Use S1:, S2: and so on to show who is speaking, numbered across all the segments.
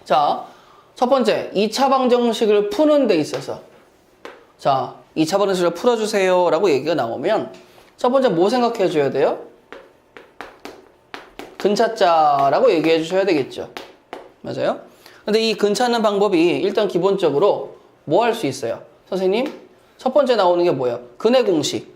S1: 자, 첫 번째 2차 방정식을 푸는 데 있어서 자, 2차 방정식을 풀어주세요 라고 얘기가 나오면 첫 번째 뭐 생각해 줘야 돼요? 근찾자라고 얘기해 주셔야 되겠죠. 맞아요? 근데 이 근찾는 방법이 일단 기본적으로 뭐 할 수 있어요? 선생님, 첫 번째 나오는 게 뭐예요? 근의 공식.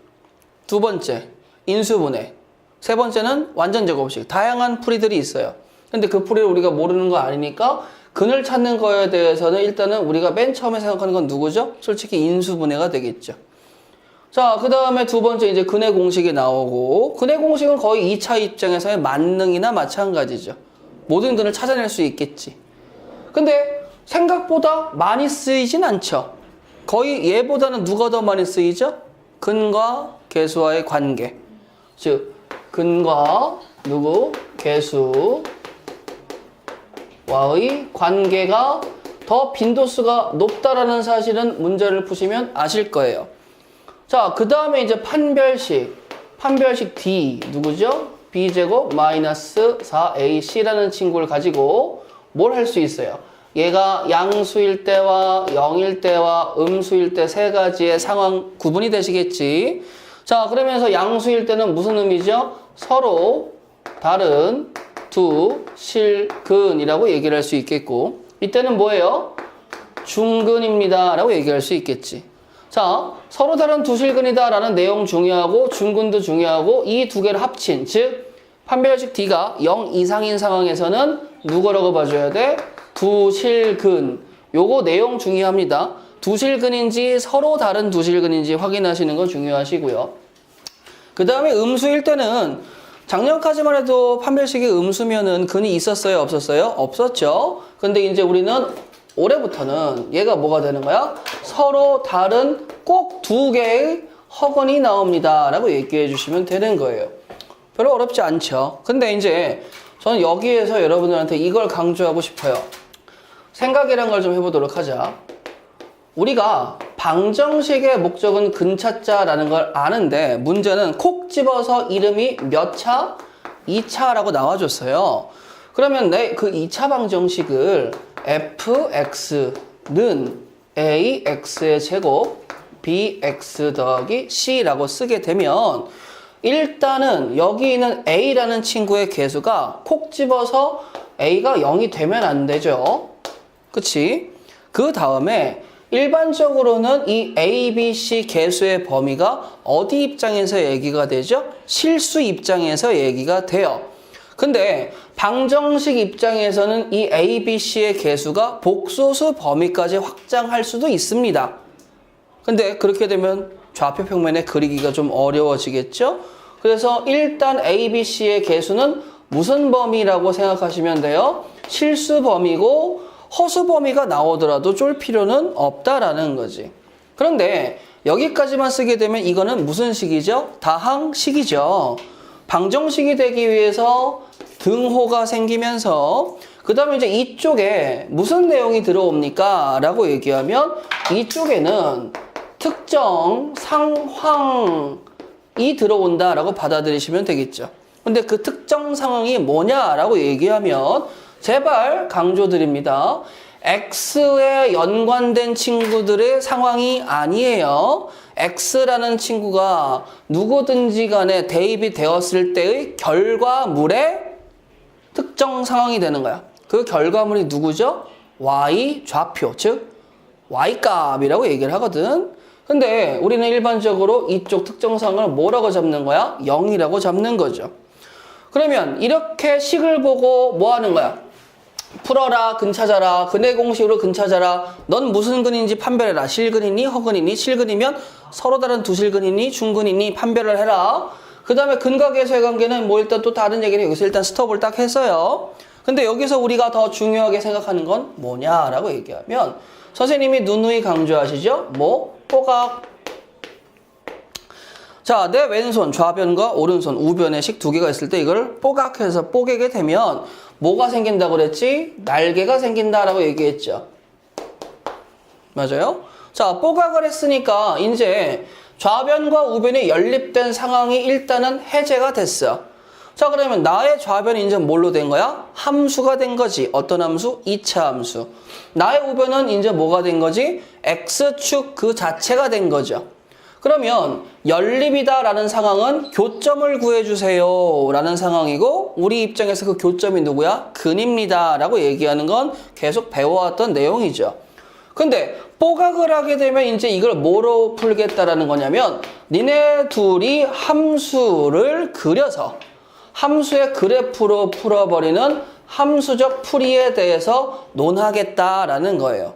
S1: 두 번째, 인수분해. 세 번째는 완전 제곱식. 다양한 풀이들이 있어요. 근데 그 풀이를 우리가 모르는 거 아니니까 근을 찾는 거에 대해서는 일단은 우리가 맨 처음에 생각하는 건 누구죠? 솔직히 인수분해가 되겠죠. 자, 그 다음에 두 번째 이제 근의 공식이 나오고, 근의 공식은 거의 2차 입장에서의 만능이나 마찬가지죠. 모든 근을 찾아낼 수 있겠지. 근데 생각보다 많이 쓰이진 않죠. 거의 얘보다는 누가 더 많이 쓰이죠? 근과 계수와의 관계. 즉, 근과 계수와의 관계가 더 빈도수가 높다라는 사실은 문제를 푸시면 아실 거예요. 자, 그 다음에 이제 판별식 D 누구죠? b제곱 마이너스 4ac라는 친구를 가지고 뭘 할 수 있어요? 얘가 양수일 때와 0일 때와 음수일 때 세 가지의 상황 구분이 되시겠지. 자, 그러면서 양수일 때는 무슨 의미죠? 서로 다른 두 실근이라고 얘기를 할 수 있겠고, 이때는 뭐예요? 중근입니다 라고 얘기할 수 있겠지. 자, 서로 다른 두 실근이다 라는 내용 중요하고 중근도 중요하고 이 두 개를 합친, 즉 판별식 D가 0 이상인 상황에서는 누구라고 봐줘야 돼? 두 실근. 요거 내용 중요합니다. 두 실근인지 서로 다른 두 실근인지 확인하시는 건 중요하시고요. 그 다음에 음수일 때는 작년까지만 해도 판별식이 음수면은 근이 있었어요? 없었어요? 없었죠. 근데 이제 우리는 올해부터는 얘가 뭐가 되는 거야? 서로 다른 꼭 두 개의 허근이 나옵니다 라고 얘기해 주시면 되는 거예요. 별로 어렵지 않죠. 근데 이제 저는 여기에서 여러분들한테 이걸 강조하고 싶어요. 생각이란 걸 좀 해보도록 하자. 우리가 방정식의 목적은 근찾자라는 걸 아는데 문제는 콕 집어서 이름이 몇 차? 2차라고 나와줬어요. 그러면 내 그 2차 방정식을 fx는 ax의 제곱 bx 더하기 c라고 쓰게 되면 일단은 여기 있는 a라는 친구의 개수가 콕 집어서 a가 0이 되면 안 되죠. 그치? 그 다음에 일반적으로는 이 a, b, c 개수의 범위가 어디 입장에서 얘기가 되죠? 실수 입장에서 얘기가 돼요. 근데 방정식 입장에서는 이 a, b, c의 개수가 복소수 범위까지 확장할 수도 있습니다. 근데 그렇게 되면 좌표 평면에 그리기가 좀 어려워지겠죠? 그래서 일단 a, b, c의 개수는 무슨 범위라고 생각하시면 돼요? 실수 범위고 허수 범위가 나오더라도 쫄 필요는 없다라는 거지. 그런데 여기까지만 쓰게 되면 이거는 무슨 식이죠? 다항식이죠. 방정식이 되기 위해서 등호가 생기면서 그 다음에 이제 이쪽에 무슨 내용이 들어옵니까? 라고 얘기하면 이쪽에는 특정 상황이 들어온다라고 받아들이시면 되겠죠. 근데 그 특정 상황이 뭐냐라고 얘기하면 제발 강조드립니다. X에 연관된 친구들의 상황이 아니에요. X라는 친구가 누구든지 간에 대입이 되었을 때의 결과물의 특정 상황이 되는 거야. 그 결과물이 누구죠? Y 좌표, 즉 Y값이라고 얘기를 하거든. 근데 우리는 일반적으로 이쪽 특정 상황을 뭐라고 잡는 거야? 0이라고 잡는 거죠. 그러면 이렇게 식을 보고 뭐 하는 거야? 풀어라, 근 찾아라, 근의 공식으로 근 찾아라. 넌 무슨 근인지 판별해라. 실근이니 허근이니? 실근이면 서로 다른 두 실근이니 중근이니 판별을 해라. 그 다음에 근과 계수의 관계는 뭐 일단 또 다른 얘기는 여기서 일단 스톱을 딱 했어요. 근데 여기서 우리가 더 중요하게 생각하는 건 뭐냐라고 얘기하면 선생님이 누누이 강조하시죠? 뭐? 뽀각. 자, 내 왼손 좌변과 오른손 우변의 식 두 개가 있을 때 이걸 뽀각해서 뽀개게 되면 뭐가 생긴다고 그랬지? 날개가 생긴다라고 얘기했죠. 맞아요? 자, 뽀각을 했으니까 이제 좌변과 우변이 연립된 상황이 일단은 해제가 됐어. 자, 그러면 나의 좌변이 이제 뭘로 된 거야? 함수가 된 거지. 어떤 함수? 2차 함수. 나의 우변은 이제 뭐가 된 거지? x축 그 자체가 된 거죠. 그러면 연립이다라는 상황은 교점을 구해주세요 라는 상황이고, 우리 입장에서 그 교점이 누구야? 근입니다 라고 얘기하는 건 계속 배워왔던 내용이죠. 근데 뽀각을 하게 되면 이제 이걸 뭐로 풀겠다라는 거냐면, 니네 둘이 함수를 그려서 함수의 그래프로 풀어버리는 함수적 풀이에 대해서 논하겠다라는 거예요.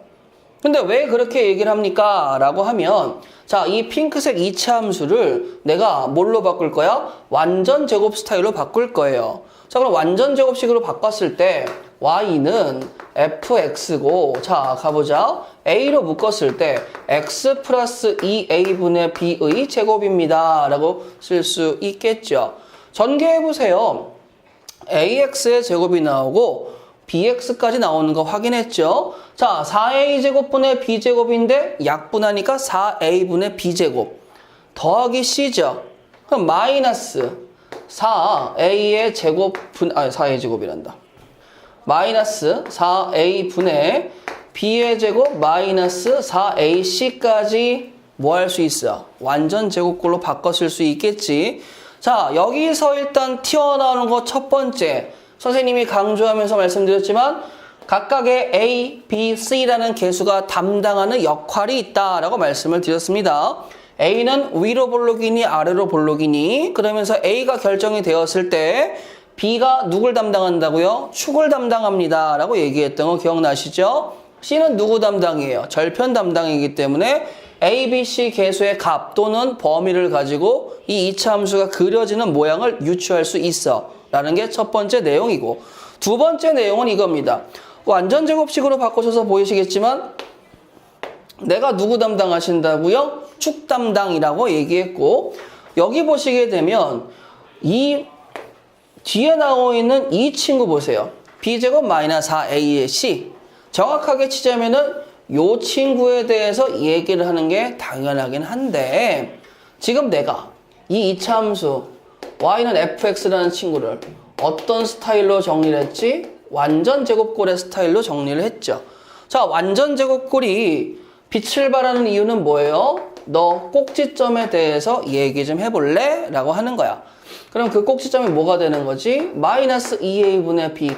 S1: 근데 왜 그렇게 얘기를 합니까? 라고 하면, 자, 이 핑크색 2차 함수를 내가 뭘로 바꿀 거야? 완전 제곱 스타일로 바꿀 거예요. 자, 그럼 완전 제곱식으로 바꿨을 때 y는 fx고, 자, 가보자. a로 묶었을 때 x 플러스 2a분의 b의 제곱입니다 라고 쓸 수 있겠죠. 전개해보세요. ax의 제곱이 나오고 bx까지 나오는 거 확인했죠? 자, 4a제곱분의 b제곱인데 약분하니까 4a분의 b제곱 더하기 c죠. 그럼 마이너스 4a의 제곱분, 4a 제곱이란다. 마이너스 4a분의 b의 제곱 마이너스 4ac까지 뭐 할 수 있어? 완전 제곱꼴로 바꿨을 수 있겠지. 자, 여기서 일단 튀어나오는 거 첫 번째, 선생님이 강조하면서 말씀드렸지만 각각의 A, B, C라는 개수가 담당하는 역할이 있다라고 말씀을 드렸습니다. A는 위로 볼록이니 아래로 볼록이니, 그러면서 A가 결정이 되었을 때 B가 누굴 담당한다고요? 축을 담당합니다 라고 얘기했던 거 기억나시죠? C는 누구 담당이에요? 절편 담당이기 때문에 A, B, C 개수의 값 또는 범위를 가지고 이 2차 함수가 그려지는 모양을 유추할 수 있어 라는 게 첫 번째 내용이고, 두 번째 내용은 이겁니다. 완전 제곱식으로 바꾸셔서 보이시겠지만 내가 누구 담당하신다고요? 축 담당이라고 얘기했고, 여기 보시게 되면 이 뒤에 나오고 있는 이 친구 보세요. b제곱 마이너스 4a의 c. 정확하게 치자면은 요 친구에 대해서 얘기를 하는 게 당연하긴 한데, 지금 내가 이 2차 함수 y는 fx라는 친구를 어떤 스타일로 정리를 했지? 완전 제곱꼴의 스타일로 정리를 했죠. 자, 완전 제곱꼴이 빛을 발하는 이유는 뭐예요? 너 꼭지점에 대해서 얘기 좀 해볼래? 라고 하는 거야. 그럼 그 꼭지점이 뭐가 되는 거지? 마이너스 2a분의 b,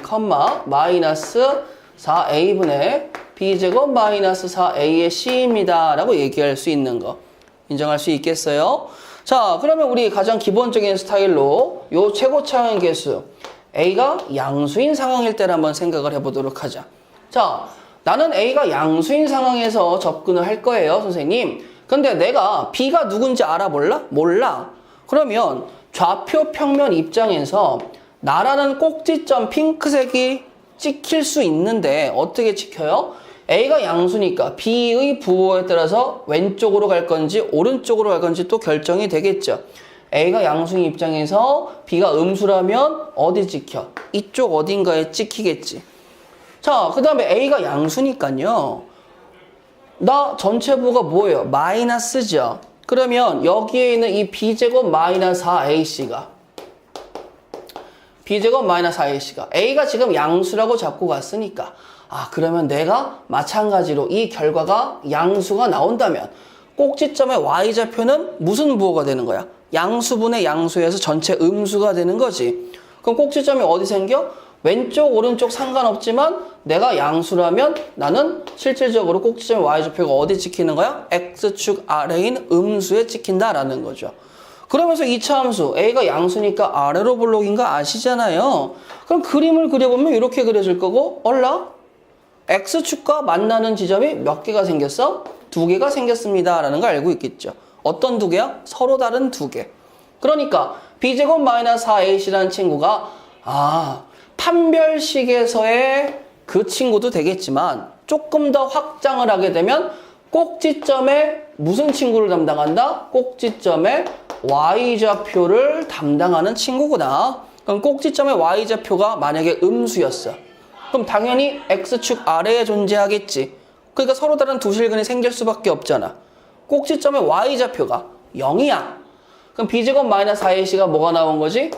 S1: 마이너스 4a분의 b제곱 마이너스 4a의 c입니다 라고 얘기할 수 있는 거 인정할 수 있겠어요? 자, 그러면 우리 가장 기본적인 스타일로 요 최고차항 개수 a가 양수인 상황일 때를 한번 생각을 해보도록 하자. 자, 나는 a가 양수인 상황에서 접근을 할 거예요, 선생님. 근데 내가 b가 누군지 알아 몰라? 몰라. 그러면 좌표 평면 입장에서 나라는 꼭지점 핑크색이 찍힐 수 있는데 어떻게 찍혀요? a가 양수니까 b의 부호에 따라서 왼쪽으로 갈 건지 오른쪽으로 갈 건지 또 결정이 되겠죠. a가 양수인 입장에서 b가 음수라면 어디 찍혀? 이쪽 어딘가에 찍히겠지. 자, 그 다음에 a가 양수니까요. 나 전체 부호가 뭐예요? 마이너스죠. 그러면 여기에 있는 이 b제곱 마이너스 4ac가 b제곱 마이너스 4ac가 a가 지금 양수라고 잡고 갔으니까, 그러면 내가 마찬가지로 이 결과가 양수가 나온다면 꼭지점의 y좌표는 무슨 부호가 되는 거야? 양수분의 양수에서 전체 음수가 되는 거지. 그럼 꼭지점이 어디 생겨? 왼쪽 오른쪽 상관없지만 내가 양수라면 나는 실질적으로 꼭지점의 y좌표가 어디 찍히는 거야? x축 아래인 음수에 찍힌다라는 거죠. 그러면서 2차 함수 a가 양수니까 아래로 볼록인 거 아시잖아요. 그럼 그림을 그려보면 이렇게 그려질 거고, x축과 만나는 지점이 몇 개가 생겼어? 2개가 생겼습니다 라는 걸 알고 있겠죠. 어떤 2개야? 서로 다른 2개. 그러니까 b제곱 마이너스 4ac라는 친구가 판별식에서의 그 친구도 되겠지만 조금 더 확장을 하게 되면 꼭지점에 무슨 친구를 담당한다? 꼭지점에 y좌표를 담당하는 친구구나. 그럼 꼭지점의 y좌표가 만약에 음수였어. 그럼 당연히 x축 아래에 존재하겠지. 그러니까 서로 다른 두 실근이 생길 수밖에 없잖아. 꼭지점의 y좌표가 0이야. 그럼 b제곱 마이너스 4ac가 뭐가 나온 거지?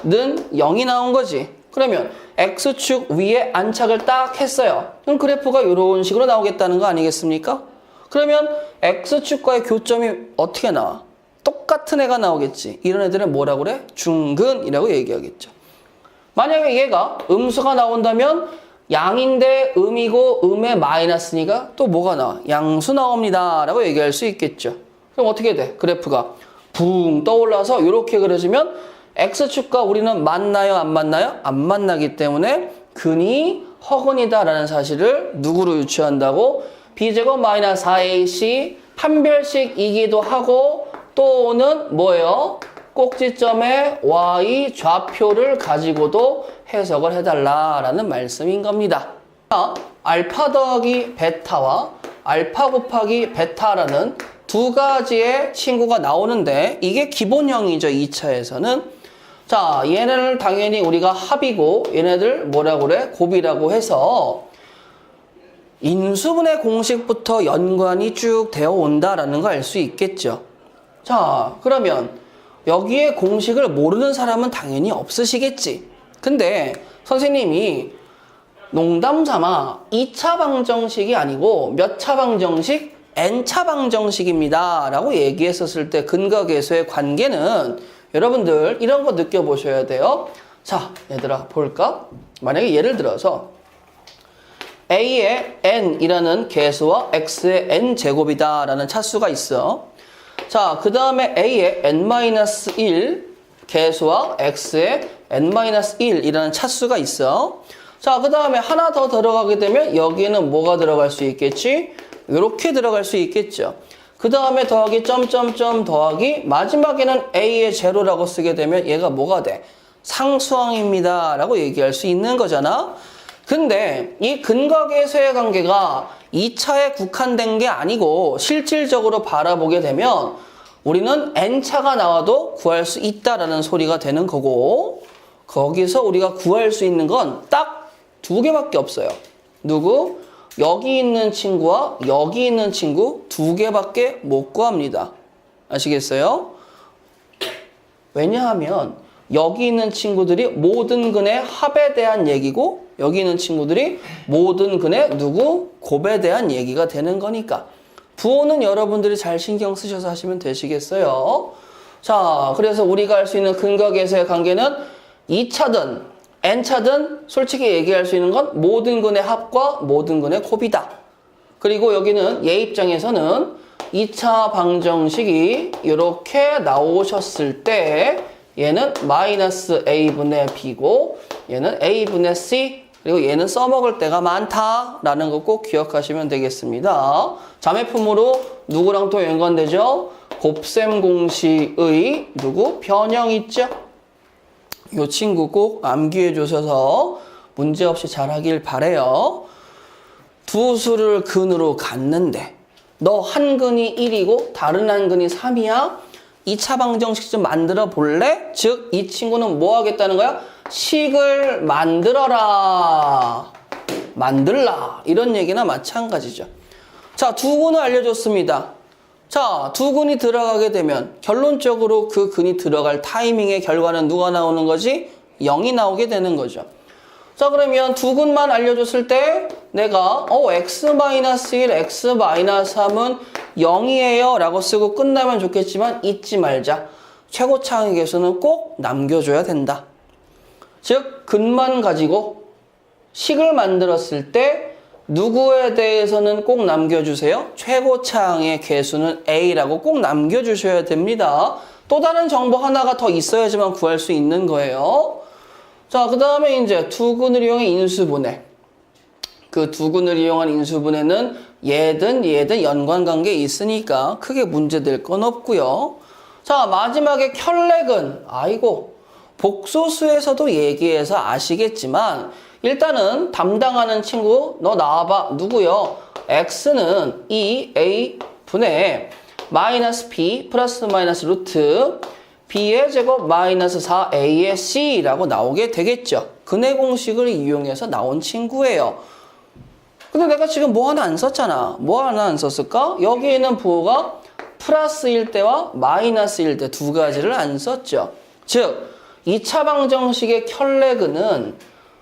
S1: 0이 나온 거지. 그러면 X축 위에 안착을 딱 했어요. 그럼 그래프가 이런 식으로 나오겠다는 거 아니겠습니까? 그러면 X축과의 교점이 어떻게 나와? 똑같은 애가 나오겠지. 이런 애들은 뭐라고 그래? 중근이라고 얘기하겠죠. 만약에 얘가 음수가 나온다면 양인데 음이고 음의 마이너스니까 또 뭐가 나와? 양수 나옵니다 라고 얘기할 수 있겠죠. 그럼 어떻게 돼? 그래프가 붕 떠올라서 이렇게 그려지면 X축과 우리는 만나요? 안 만나요? 안 만나기 때문에 근이 허근이다 라는 사실을 누구로 유추한다고? B제곱 마이너스 4AC 판별식이기도 하고 또는 뭐예요? 꼭지점의 Y 좌표를 가지고도 해석을 해달라라는 말씀인 겁니다. 알파 더하기 베타와 알파 곱하기 베타라는 두 가지의 친구가 나오는데 이게 기본형이죠. 2차에서는. 자, 얘네를 당연히 우리가 합이고 얘네들 뭐라고 그래? 곱이라고 해서 인수분해 공식부터 연관이 쭉 되어 온다라는 걸 알 수 있겠죠. 자, 그러면 여기에 공식을 모르는 사람은 당연히 없으시겠지. 근데 선생님이 농담삼아 2차 방정식이 아니고 몇 차 방정식? n차 방정식입니다 라고 얘기했었을 때 근거계수의 관계는 여러분들 이런 거 느껴보셔야 돼요. 자, 얘들아 볼까? 만약에 예를 들어서 a의 n이라는 계수와 x의 n제곱이다 라는 차수가 있어. 자, 그 다음에 a의 n-1 계수와 x의 n-1이라는 차수가 있어. 자, 그 다음에 하나 더 들어가게 되면 여기에는 뭐가 들어갈 수 있겠지? 이렇게 들어갈 수 있겠죠. 그 다음에 더하기 점점점 더하기 마지막에는 a의 제로라고 쓰게 되면 얘가 뭐가 돼? 상수항입니다 라고 얘기할 수 있는 거잖아. 근데 이 근거계수의 관계가 2차에 국한된 게 아니고 실질적으로 바라보게 되면 우리는 n차가 나와도 구할 수 있다라는 소리가 되는 거고 거기서 우리가 구할 수 있는 건 딱 두 개밖에 없어요. 누구? 여기 있는 친구와 여기 있는 친구 두 개밖에 못 구합니다. 아시겠어요? 왜냐하면 여기 있는 친구들이 모든 근의 합에 대한 얘기고 여기 있는 친구들이 모든 근의 누구? 곱에 대한 얘기가 되는 거니까 부호는 여러분들이 잘 신경 쓰셔서 하시면 되시겠어요? 자, 그래서 우리가 알 수 있는 근거계수의 관계는 2차든 n차든 솔직히 얘기할 수 있는 건 모든 근의 합과 모든 근의 곱이다. 그리고 여기는 얘 입장에서는 2차 방정식이 이렇게 나오셨을 때 얘는 마이너스 a분의 b고 얘는 a분의 c 그리고 얘는 써먹을 때가 많다라는 거 꼭 기억하시면 되겠습니다. 자매품으로 누구랑 또 연관되죠? 곱셈 공식의 누구? 변형 있죠? 이 친구 꼭 암기해 주셔서 문제없이 잘하길 바래요. 두 수를 근으로 갖는데 너 한 근이 1이고 다른 한 근이 3이야? 2차 방정식 좀 만들어 볼래? 즉 이 친구는 뭐 하겠다는 거야? 식을 만들어라. 만들라. 이런 얘기나 마찬가지죠. 자, 두 근을 알려줬습니다. 자, 두 근이 들어가게 되면 결론적으로 그 근이 들어갈 타이밍의 결과는 누가 나오는 거지? 0이 나오게 되는 거죠. 자, 그러면 두 근만 알려줬을 때 내가 x-1, x-3은 0이에요 라고 쓰고 끝나면 좋겠지만 잊지 말자. 최고차항의 개수는 꼭 남겨줘야 된다. 즉 근만 가지고 식을 만들었을 때 누구에 대해서는 꼭 남겨주세요. 최고차항의 개수는 A라고 꼭 남겨주셔야 됩니다. 또 다른 정보 하나가 더 있어야지만 구할 수 있는 거예요. 자, 그 다음에 이제 두 근을 이용해 인수분해. 그 두 근을 이용한 인수분해는 얘든 연관관계 있으니까 크게 문제될 건 없고요. 자, 마지막에 켤레근. 아이고, 복소수에서도 얘기해서 아시겠지만 일단은 담당하는 친구 너 나와봐. 누구요? x는 2a 분의 마이너스 b 플러스 마이너스 루트 b의 제곱 마이너스 4a의 c라고 나오게 되겠죠. 근해 공식을 이용해서 나온 친구예요. 근데 내가 지금 뭐 하나 안 썼잖아. 뭐 하나 안 썼을까? 여기 있는 부호가 플러스일 때와 마이너스일 때 두 가지를 안 썼죠. 즉 2차 방정식의 켤레근은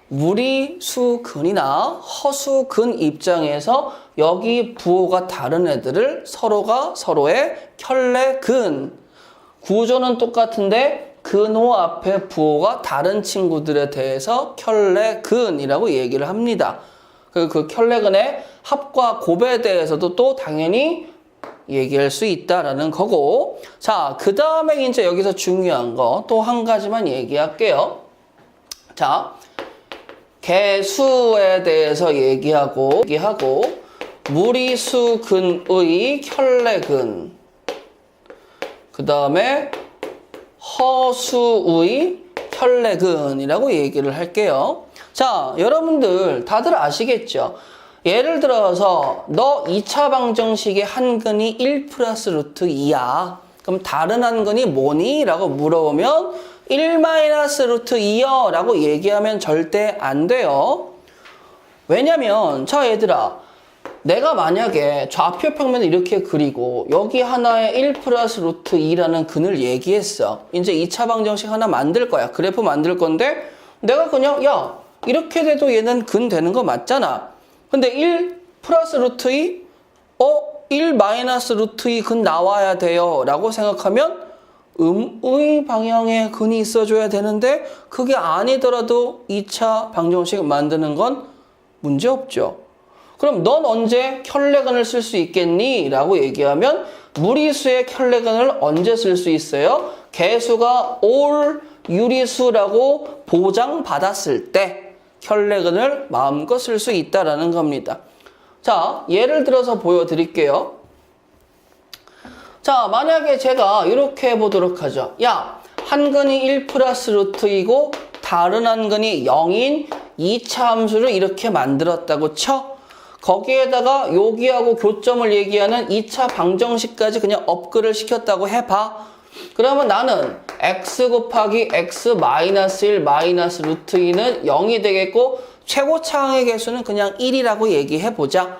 S1: 무리수근이나 허수근 입장에서 여기 부호가 다른 애들을 서로가 서로의 켤레근, 구조는 똑같은데 근호 앞에 부호가 다른 친구들에 대해서 켤레근이라고 얘기를 합니다. 그 켤레근의 합과 곱에 대해서도 또 당연히 얘기할 수 있다라는 거고, 자, 그 다음에 이제 여기서 중요한 거 또 한 가지만 얘기할게요. 자, 개수에 대해서 얘기하고 무리수근의 켤레근, 그 다음에 허수의 켤레근이라고 얘기를 할게요. 자, 여러분들 다들 아시겠죠? 예를 들어서 너 2차 방정식의 한 근이 1 플러스 루트 2야. 그럼 다른 한 근이 뭐니? 라고 물어보면 1 마이너스 루트 2요 라고 얘기하면 절대 안 돼요. 왜냐면 자 얘들아, 내가 만약에 좌표 평면을 이렇게 그리고 여기 하나에 1 플러스 루트 2라는 근을 얘기했어. 이제 2차 방정식 하나 만들 거야. 그래프 만들 건데 내가 그냥 야 이렇게 돼도 얘는 근 되는 거 맞잖아. 근데 1 플러스 루트 2? 1 마이너스 루트 2 근 나와야 돼요 라고 생각하면 음의 방향에 근이 있어줘야 되는데 그게 아니더라도 2차 방정식 만드는 건 문제없죠. 그럼 넌 언제 켤레근을 쓸 수 있겠니? 라고 얘기하면 무리수의 켤레근을 언제 쓸 수 있어요? 개수가 올 유리수라고 보장받았을 때 켤레근을 마음껏 쓸 수 있다라는 겁니다. 자, 예를 들어서 보여드릴게요. 자, 만약에 제가 이렇게 해보도록 하죠. 야, 한 근이 1 플러스 루트이고 다른 한 근이 0인 2차 함수를 이렇게 만들었다고 쳐. 거기에다가 여기하고 교점을 얘기하는 2차 방정식까지 그냥 업글을 시켰다고 해봐. 그러면 나는 x 곱하기 x 마이너스 1 마이너스 루트 2는 0이 되겠고 최고차항의 개수는 그냥 1이라고 얘기해보자.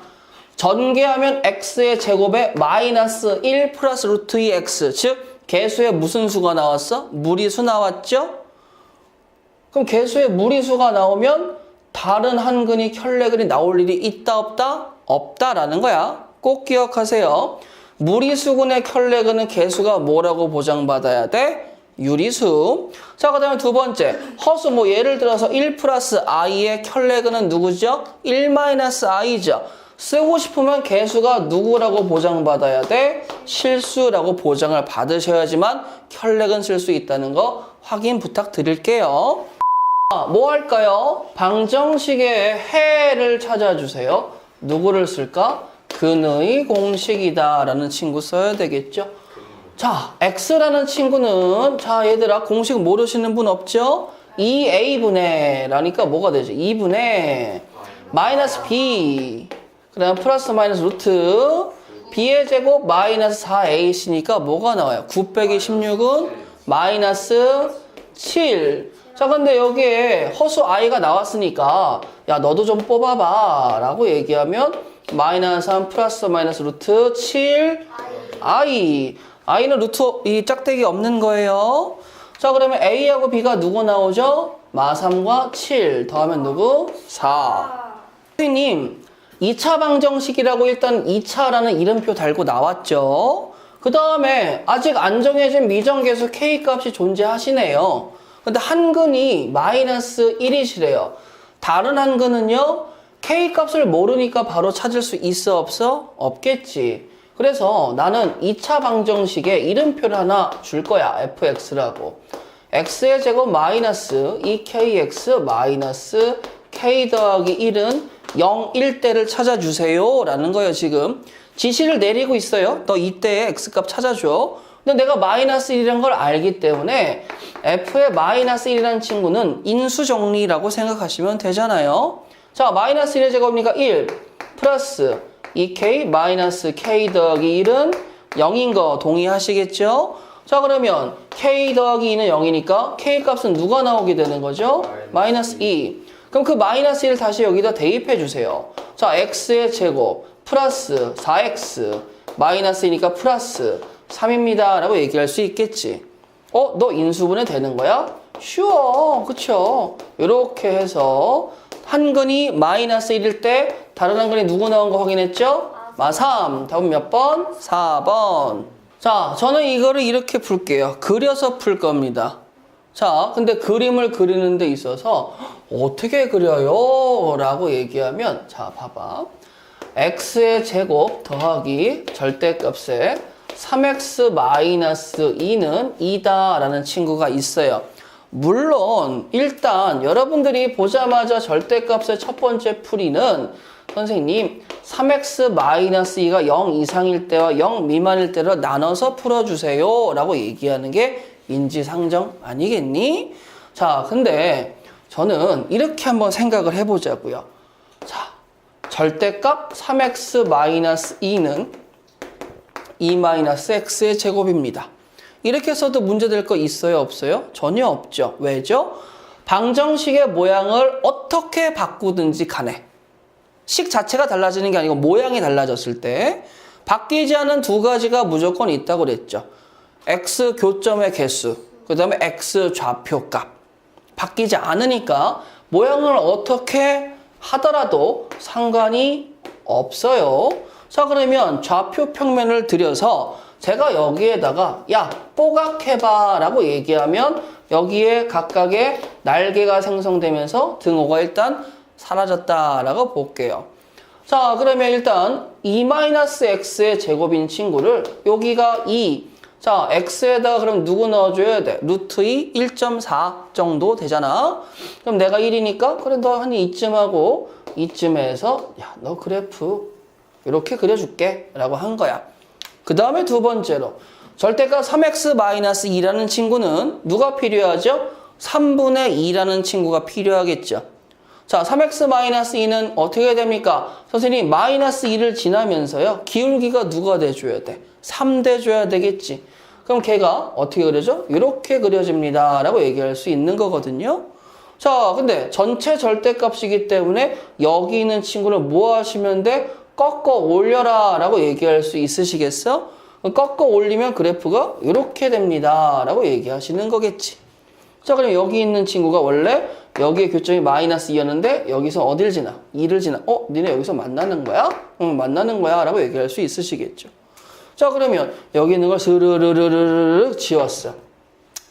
S1: 전개하면 x의 제곱에 마이너스 1 플러스 루트 2x, 즉 개수에 무슨 수가 나왔어? 무리수 나왔죠? 그럼 개수에 무리수가 나오면 다른 한 근이 켤레근이 나올 일이 있다 없다? 없다라는 거야. 꼭 기억하세요. 무리수근의 켤레근은 개수가 뭐라고 보장받아야 돼? 유리수. 자, 그 다음에 두 번째 허수, 뭐 예를 들어서 1 플러스 i의 켤레근은 누구죠? 1 마이너스 i죠. 쓰고 싶으면 개수가 누구라고 보장받아야 돼? 실수라고 보장을 받으셔야지만 켤레근 쓸 수 있다는 거 확인 부탁드릴게요. 뭐 할까요? 방정식의 해를 찾아주세요. 누구를 쓸까? 근의 공식이다 라는 친구 써야 되겠죠. 자, x라는 친구는 자 얘들아 공식 모르시는 분 없죠? 2a분의 라니까 뭐가 되죠? 2분의 마이너스 b, 그 다음 플러스 마이너스 루트 b의 제곱 마이너스 4ac니까 뭐가 나와요? 9 빼기 16은 마이너스 7. 자, 근데 여기에 허수 i가 나왔으니까 야 너도 좀 뽑아봐 라고 얘기하면 마이너스 3 플러스 마이너스 루트 7 i. i는 루트 이 짝대기 없는 거예요. 자, 그러면 a하고 b가 누구 나오죠? 마 3과 7 더하면 누구? 4. 선생님 2차 방정식이라고 일단 2차라는 이름표 달고 나왔죠. 그 다음에 아직 안 정해진 미정계수 k 값이 존재하시네요. 근데 한 근이 마이너스 1이시래요. 다른 한 근은요, k 값을 모르니까 바로 찾을 수 있어 없어? 없겠지. 그래서 나는 2차 방정식에 이름표를 하나 줄 거야. fx라고. x의 제곱 마이너스 2kx 마이너스 k 더하기 1은 0일 때를 찾아주세요 라는 거예요. 지금 지시를 내리고 있어요. 너 이때의 x값 찾아줘. 근데 내가 마이너스 1이라는 걸 알기 때문에 f의 마이너스 1이라는 친구는 인수정리라고 생각하시면 되잖아요. 자, 마이너스 1의 제곱이니까 1 플러스 2k 마이너스 k 더하기 1은 0인 거 동의하시겠죠? 자, 그러면 k 더하기 2는 0이니까 k 값은 누가 나오게 되는 거죠? 마이너스 2. 그럼 그 마이너스 1을 다시 여기다 대입해 주세요. 자, x의 제곱 플러스 4x 마이너스 2니까 플러스 3입니다 라고 얘기할 수 있겠지. 너 인수분해 되는 거야? 쉬워. 그쵸? 이렇게 해서 한 근이 마이너스 1일 때 다른 한 근이 누구 나온 거 확인했죠? 3. 답은 몇 번? 4번. 자, 저는 이거를 이렇게 풀게요. 그려서 풀 겁니다. 자, 근데 그림을 그리는 데 있어서 어떻게 그려요? 라고 얘기하면, 자, 봐봐. x의 제곱 더하기 절대값에 3x-2는 2다 라는 친구가 있어요. 물론 일단 여러분들이 보자마자 절대값의 첫 번째 풀이는 선생님 3x-2가 0 이상일 때와 0 미만일 때로 나눠서 풀어주세요 라고 얘기하는 게 인지상정 아니겠니? 자, 근데 저는 이렇게 한번 생각을 해보자고요. 자, 절대값 3x-2는 2-x의 제곱입니다. 이렇게 써도 문제될 거 있어요? 없어요? 전혀 없죠. 왜죠? 방정식의 모양을 어떻게 바꾸든지 간에 식 자체가 달라지는 게 아니고 모양이 달라졌을 때 바뀌지 않은 두 가지가 무조건 있다고 그랬죠. x 교점의 개수, 그 다음에 x 좌표값. 바뀌지 않으니까 모양을 어떻게 하더라도 상관이 없어요. 자, 그러면 좌표 평면을 들여서 제가 여기에다가 야, 뽀각해봐 라고 얘기하면 여기에 각각의 날개가 생성되면서 등호가 일단 사라졌다라고 볼게요. 자, 그러면 일단 2-x의 제곱인 친구를 여기가 2. 자, x에다가 그럼 누구 넣어줘야 돼? 루트 2, 1.4 정도 되잖아. 그럼 내가 1이니까 그래 너 한 이쯤 하고 이쯤에서 야, 너 그래프 이렇게 그려줄게 라고 한 거야. 그 다음에 두 번째로 절대값 3x-2라는 친구는 누가 필요하죠? 3분의 2라는 친구가 필요하겠죠. 자, 3x-2는 어떻게 됩니까? 선생님, 마이너스 2를 지나면서요. 기울기가 누가 돼줘야 돼? 3 돼줘야 되겠지. 그럼 걔가 어떻게 그려져? 이렇게 그려집니다. 라고 얘기할 수 있는 거거든요. 자, 근데 전체 절대값이기 때문에 여기 있는 친구를 뭐 하시면 돼? 꺾어 올려라 라고 얘기할 수 있으시겠어? 꺾어 올리면 그래프가 이렇게 됩니다. 라고 얘기하시는 거겠지. 자, 그럼 여기 있는 친구가 원래 여기에 교점이 마이너스 2였는데 여기서 어딜 지나? 2를 지나. 니네 여기서 만나는 거야? 응, 만나는 거야. 라고 얘기할 수 있으시겠죠. 자, 그러면 여기 있는 걸 스르르르르르 지웠어.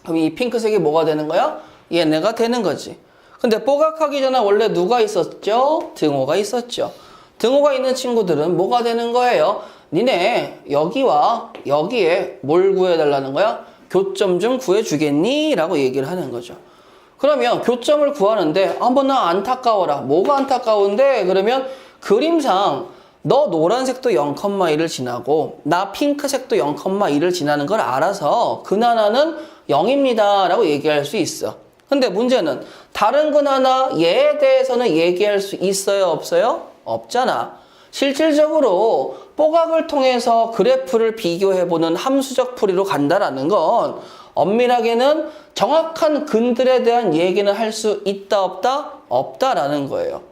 S1: 그럼 이 핑크색이 뭐가 되는 거야? 얘네가 되는 거지. 근데 뽀각하기 전에 원래 누가 있었죠? 등호가 있었죠. 등호가 있는 친구들은 뭐가 되는 거예요? 니네 여기와 여기에 뭘 구해달라는 거야? 교점 좀 구해주겠니? 라고 얘기를 하는 거죠. 그러면 교점을 구하는데 한번 나 안타까워라. 뭐가 안타까운데? 그러면 그림상 너 노란색도 0,1을 지나고 나 핑크색도 0,1을 지나는 걸 알아서 근 하나는 0입니다. 라고 얘기할 수 있어. 근데 문제는 다른 근 하나 얘에 대해서는 얘기할 수 있어요? 없어요? 없잖아. 실질적으로 뽀각을 통해서 그래프를 비교해보는 함수적 풀이로 간다라는 건 엄밀하게는 정확한 근들에 대한 얘기는 할 수 있다 없다? 없다라는 거예요.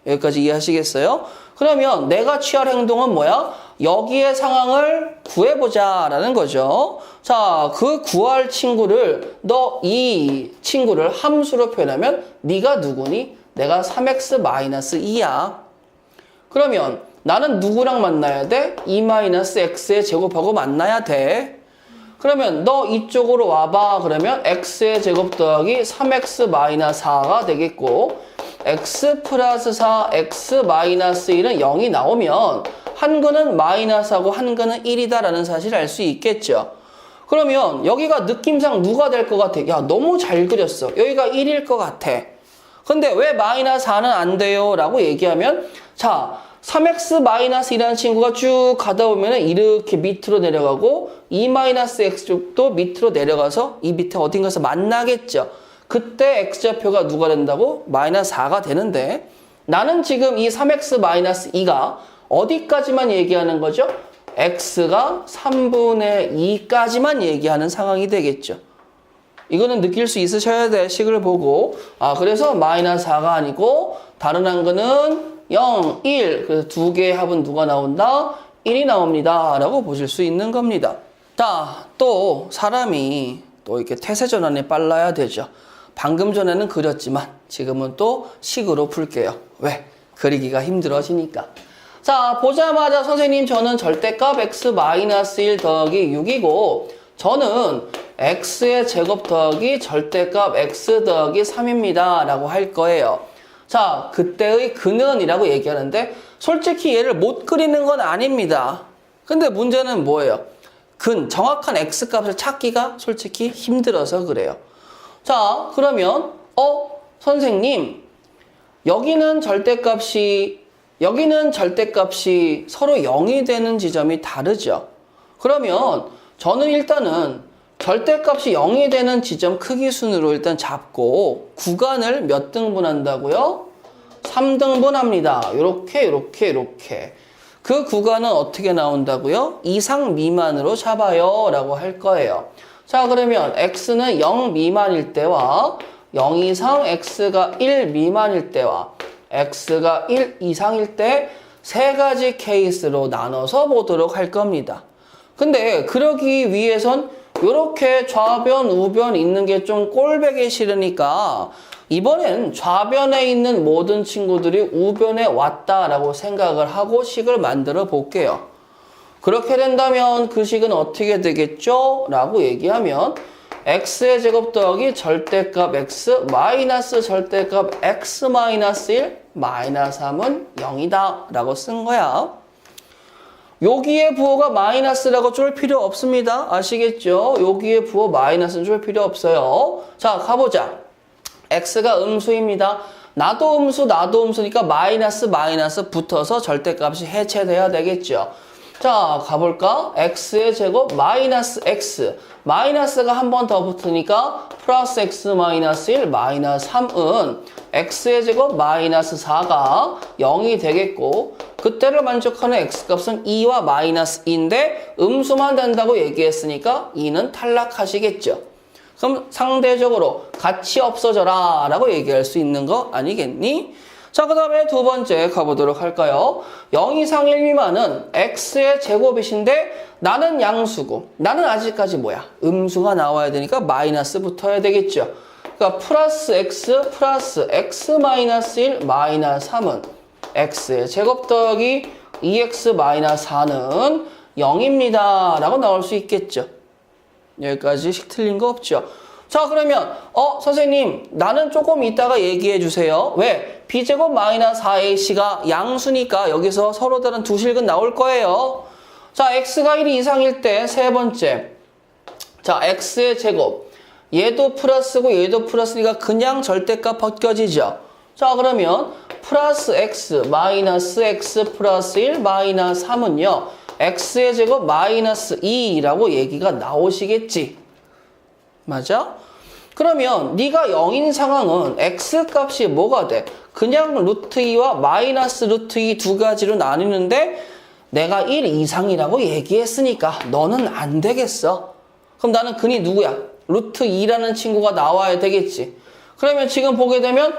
S1: 여기까지 이해하시겠어요? 그러면 내가 취할 행동은 뭐야? 여기의 상황을 구해보자 라는 거죠. 자, 그 구할 친구를 너 이 친구를 함수로 표현하면 네가 누구니? 내가 3x-2야. 그러면 나는 누구랑 만나야 돼? 2-x의 제곱하고 만나야 돼. 그러면 너 이쪽으로 와봐. 그러면 x의 제곱 더하기 3x-4가 되겠고 x 플러스 4, x 마이너스 1은 0이 나오면 한 근은 마이너스하고 한 근은 1이다 라는 사실을 알 수 있겠죠. 그러면 여기가 느낌상 누가 될 것 같아? 야, 너무 잘 그렸어. 여기가 1일 것 같아. 근데 왜 마이너스 4는 안 돼요? 라고 얘기하면 자, 3x-1이라는 친구가 쭉 가다 보면 이렇게 밑으로 내려가고 2-x 쪽도 밑으로 내려가서 이 밑에 어딘가에서 만나겠죠. 그때 x좌표가 누가 된다고? 마이너스 4가 되는데 나는 지금 이 3x-2가 어디까지만 얘기하는 거죠? x가 3분의 2까지만 얘기하는 상황이 되겠죠. 이거는 느낄 수 있으셔야 돼. 식을 보고. 아, 그래서 마이너스 4가 아니고 다른 한 거는 0, 1. 그래서 두 개의 합은 누가 나온다? 1이 나옵니다. 라고 보실 수 있는 겁니다. 자, 또 사람이 또 이렇게 태세 전환이 빨라야 되죠. 방금 전에는 그렸지만 지금은 또 식으로 풀게요. 왜? 그리기가 힘들어지니까. 자, 보자마자 선생님 저는 절대값 x-1 더하기 6이고 저는 x의 제곱 더하기 절대값 x 더하기 3입니다. 라고 할 거예요. 자, 그때의 근은 이라고 얘기하는데 솔직히 얘를 못 그리는 건 아닙니다. 근데 문제는 뭐예요? 정확한 x값을 찾기가 솔직히 힘들어서 그래요. 자, 그러면 선생님 여기는 절대값이 서로 0이 되는 지점이 다르죠. 그러면 저는 일단은 절대값이 0이 되는 지점 크기 순으로 일단 잡고 구간을 몇 등분한다고요? 3등분합니다. 요렇게. 그 구간은 어떻게 나온다고요? 이상 미만으로 잡아요. 라고 할 거예요. 자, 그러면 x는 0 미만일 때와 0 이상 x가 1 미만일 때와 x가 1 이상일 때 세 가지 케이스로 나눠서 보도록 할 겁니다. 근데 그러기 위해선 이렇게 좌변, 우변 있는 게 좀 꼴보기 싫으니까 이번엔 좌변에 있는 모든 친구들이 우변에 왔다라고 생각을 하고 식을 만들어 볼게요. 그렇게 된다면 그 식은 어떻게 되겠죠? 라고 얘기하면 x의 제곱 더하기 절대값 x 마이너스 절대값 x 마이너스 1 마이너스 3은 0이다 라고 쓴 거야. 여기에 부호가 마이너스라고 줄 필요 없습니다. 아시겠죠? 여기에 부호 마이너스는 줄 필요 없어요. 자, 가보자. x가 음수입니다. 나도 음수니까 마이너스 붙어서 절대값이 해체돼야 되겠죠. 자, 가볼까? x의 제곱 마이너스 x. 마이너스가 한 번 더 붙으니까 플러스 x 마이너스 1 마이너스 3은 x의 제곱 마이너스 4가 0이 되겠고 그때를 만족하는 x값은 2와 마이너스 2인데 음수만 된다고 얘기했으니까 2는 탈락하시겠죠. 그럼 상대적으로 같이 없어져라 라고 얘기할 수 있는 거 아니겠니? 자, 그 다음에 두 번째 가보도록 할까요? 0 이상 1 미만은 x의 제곱이신데 나는 양수고 나는 아직까지 뭐야? 음수가 나와야 되니까 마이너스 붙어야 되겠죠. 그러니까 플러스 x 마이너스 1 마이너스 3은 x의 제곱 더하기 2x 마이너스 4는 0입니다 라고 나올 수 있겠죠. 여기까지 식 틀린 거 없죠. 자, 그러면 선생님 나는 조금 이따가 얘기해 주세요. 왜? b제곱 마이너스 4ac가 양수니까 여기서 서로 다른 두 식은 나올 거예요. 자, x가 1 이상일 때 세 번째. 자, x의 제곱. 얘도 플러스고 얘도 플러스니까 그냥 절대값 벗겨지죠. 자, 그러면 플러스 x 마이너스 x 플러스 1 마이너스 3은요. x의 제곱 마이너스 2라고 얘기가 나오시겠지. 맞아? 그러면 네가 0인 상황은 x값이 뭐가 돼? 그냥 루트 2와 마이너스 루트 2 두 가지로 나뉘는데 내가 1 이상이라고 얘기했으니까 너는 안 되겠어. 그럼 나는 근이 누구야? 루트 2라는 친구가 나와야 되겠지. 그러면 지금 보게 되면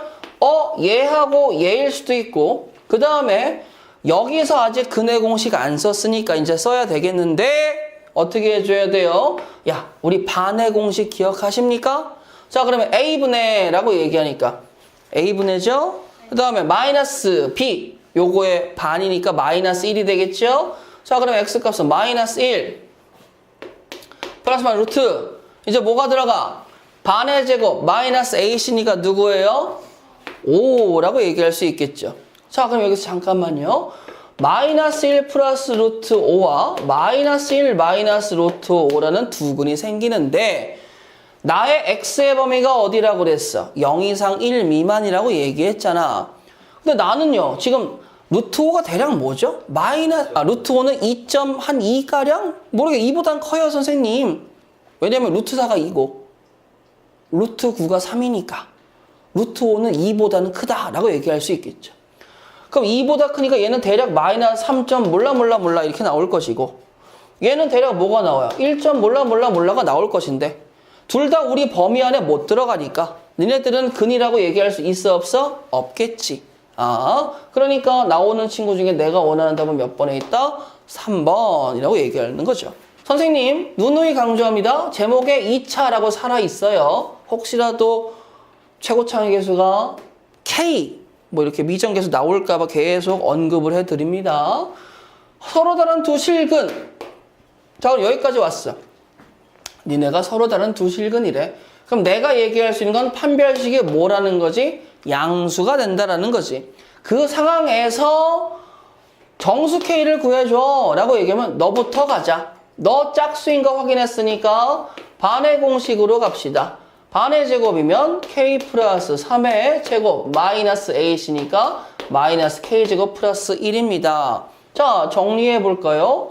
S1: 얘하고 얘일 수도 있고 그 다음에 여기서 아직 근의 공식 안 썼으니까 이제 써야 되겠는데 어떻게 해줘야 돼요? 야, 우리 반의 공식 기억하십니까? 자, 그러면 a분의 라고 얘기하니까 a분의죠? 그 다음에 마이너스 b 요거의 반이니까 마이너스 1이 되겠죠? 자, 그러면 x값은 마이너스 1 플러스 마이너스 루트 이제 뭐가 들어가? 반의 제곱 마이너스 ac니까 누구예요? 5라고 얘기할 수 있겠죠. 자, 그럼 여기서 잠깐만요. 마이너스 1 플러스 루트 5와 마이너스 1 마이너스 루트 5라는 두 근이 생기는데 나의 x의 범위가 어디라고 그랬어? 0 이상 1 미만이라고 얘기했잖아. 근데 나는요, 지금 루트 5가 대략 뭐죠? 루트 5는 2.2가량? 모르게 2보단 커요, 선생님. 왜냐면 루트 4가 2고, 루트 9가 3이니까. 루트 5는 2보다는 크다라고 얘기할 수 있겠죠. 그럼 2보다 크니까 얘는 대략 마이너스 3. 몰라 이렇게 나올 것이고, 얘는 대략 뭐가 나와요? 1. 몰라가 나올 것인데, 둘 다 우리 범위 안에 못 들어가니까 니네들은 근이라고 얘기할 수 있어 없어? 없겠지. 그러니까 나오는 친구 중에 내가 원하는 답은 몇 번에 있다? 3번이라고 얘기하는 거죠. 선생님, 누누이 강조합니다. 제목에 2차라고 살아있어요. 혹시라도 최고차항의 계수가 K 뭐 이렇게 미정계수 나올까봐 계속 언급을 해드립니다. 서로 다른 두 실근. 자, 그럼 여기까지 왔어. 니네가 서로 다른 두 실근이래. 그럼 내가 얘기할 수 있는 건 판별식이 뭐라는 거지? 양수가 된다라는 거지. 그 상황에서 정수 K를 구해줘 라고 얘기하면 너부터 가자. 너 짝수인 거 확인했으니까 반의 공식으로 갑시다. 반의 제곱이면 K 플러스 3의 제곱 마이너스 A시니까 마이너스 K제곱 플러스 1입니다. 자, 정리해 볼까요?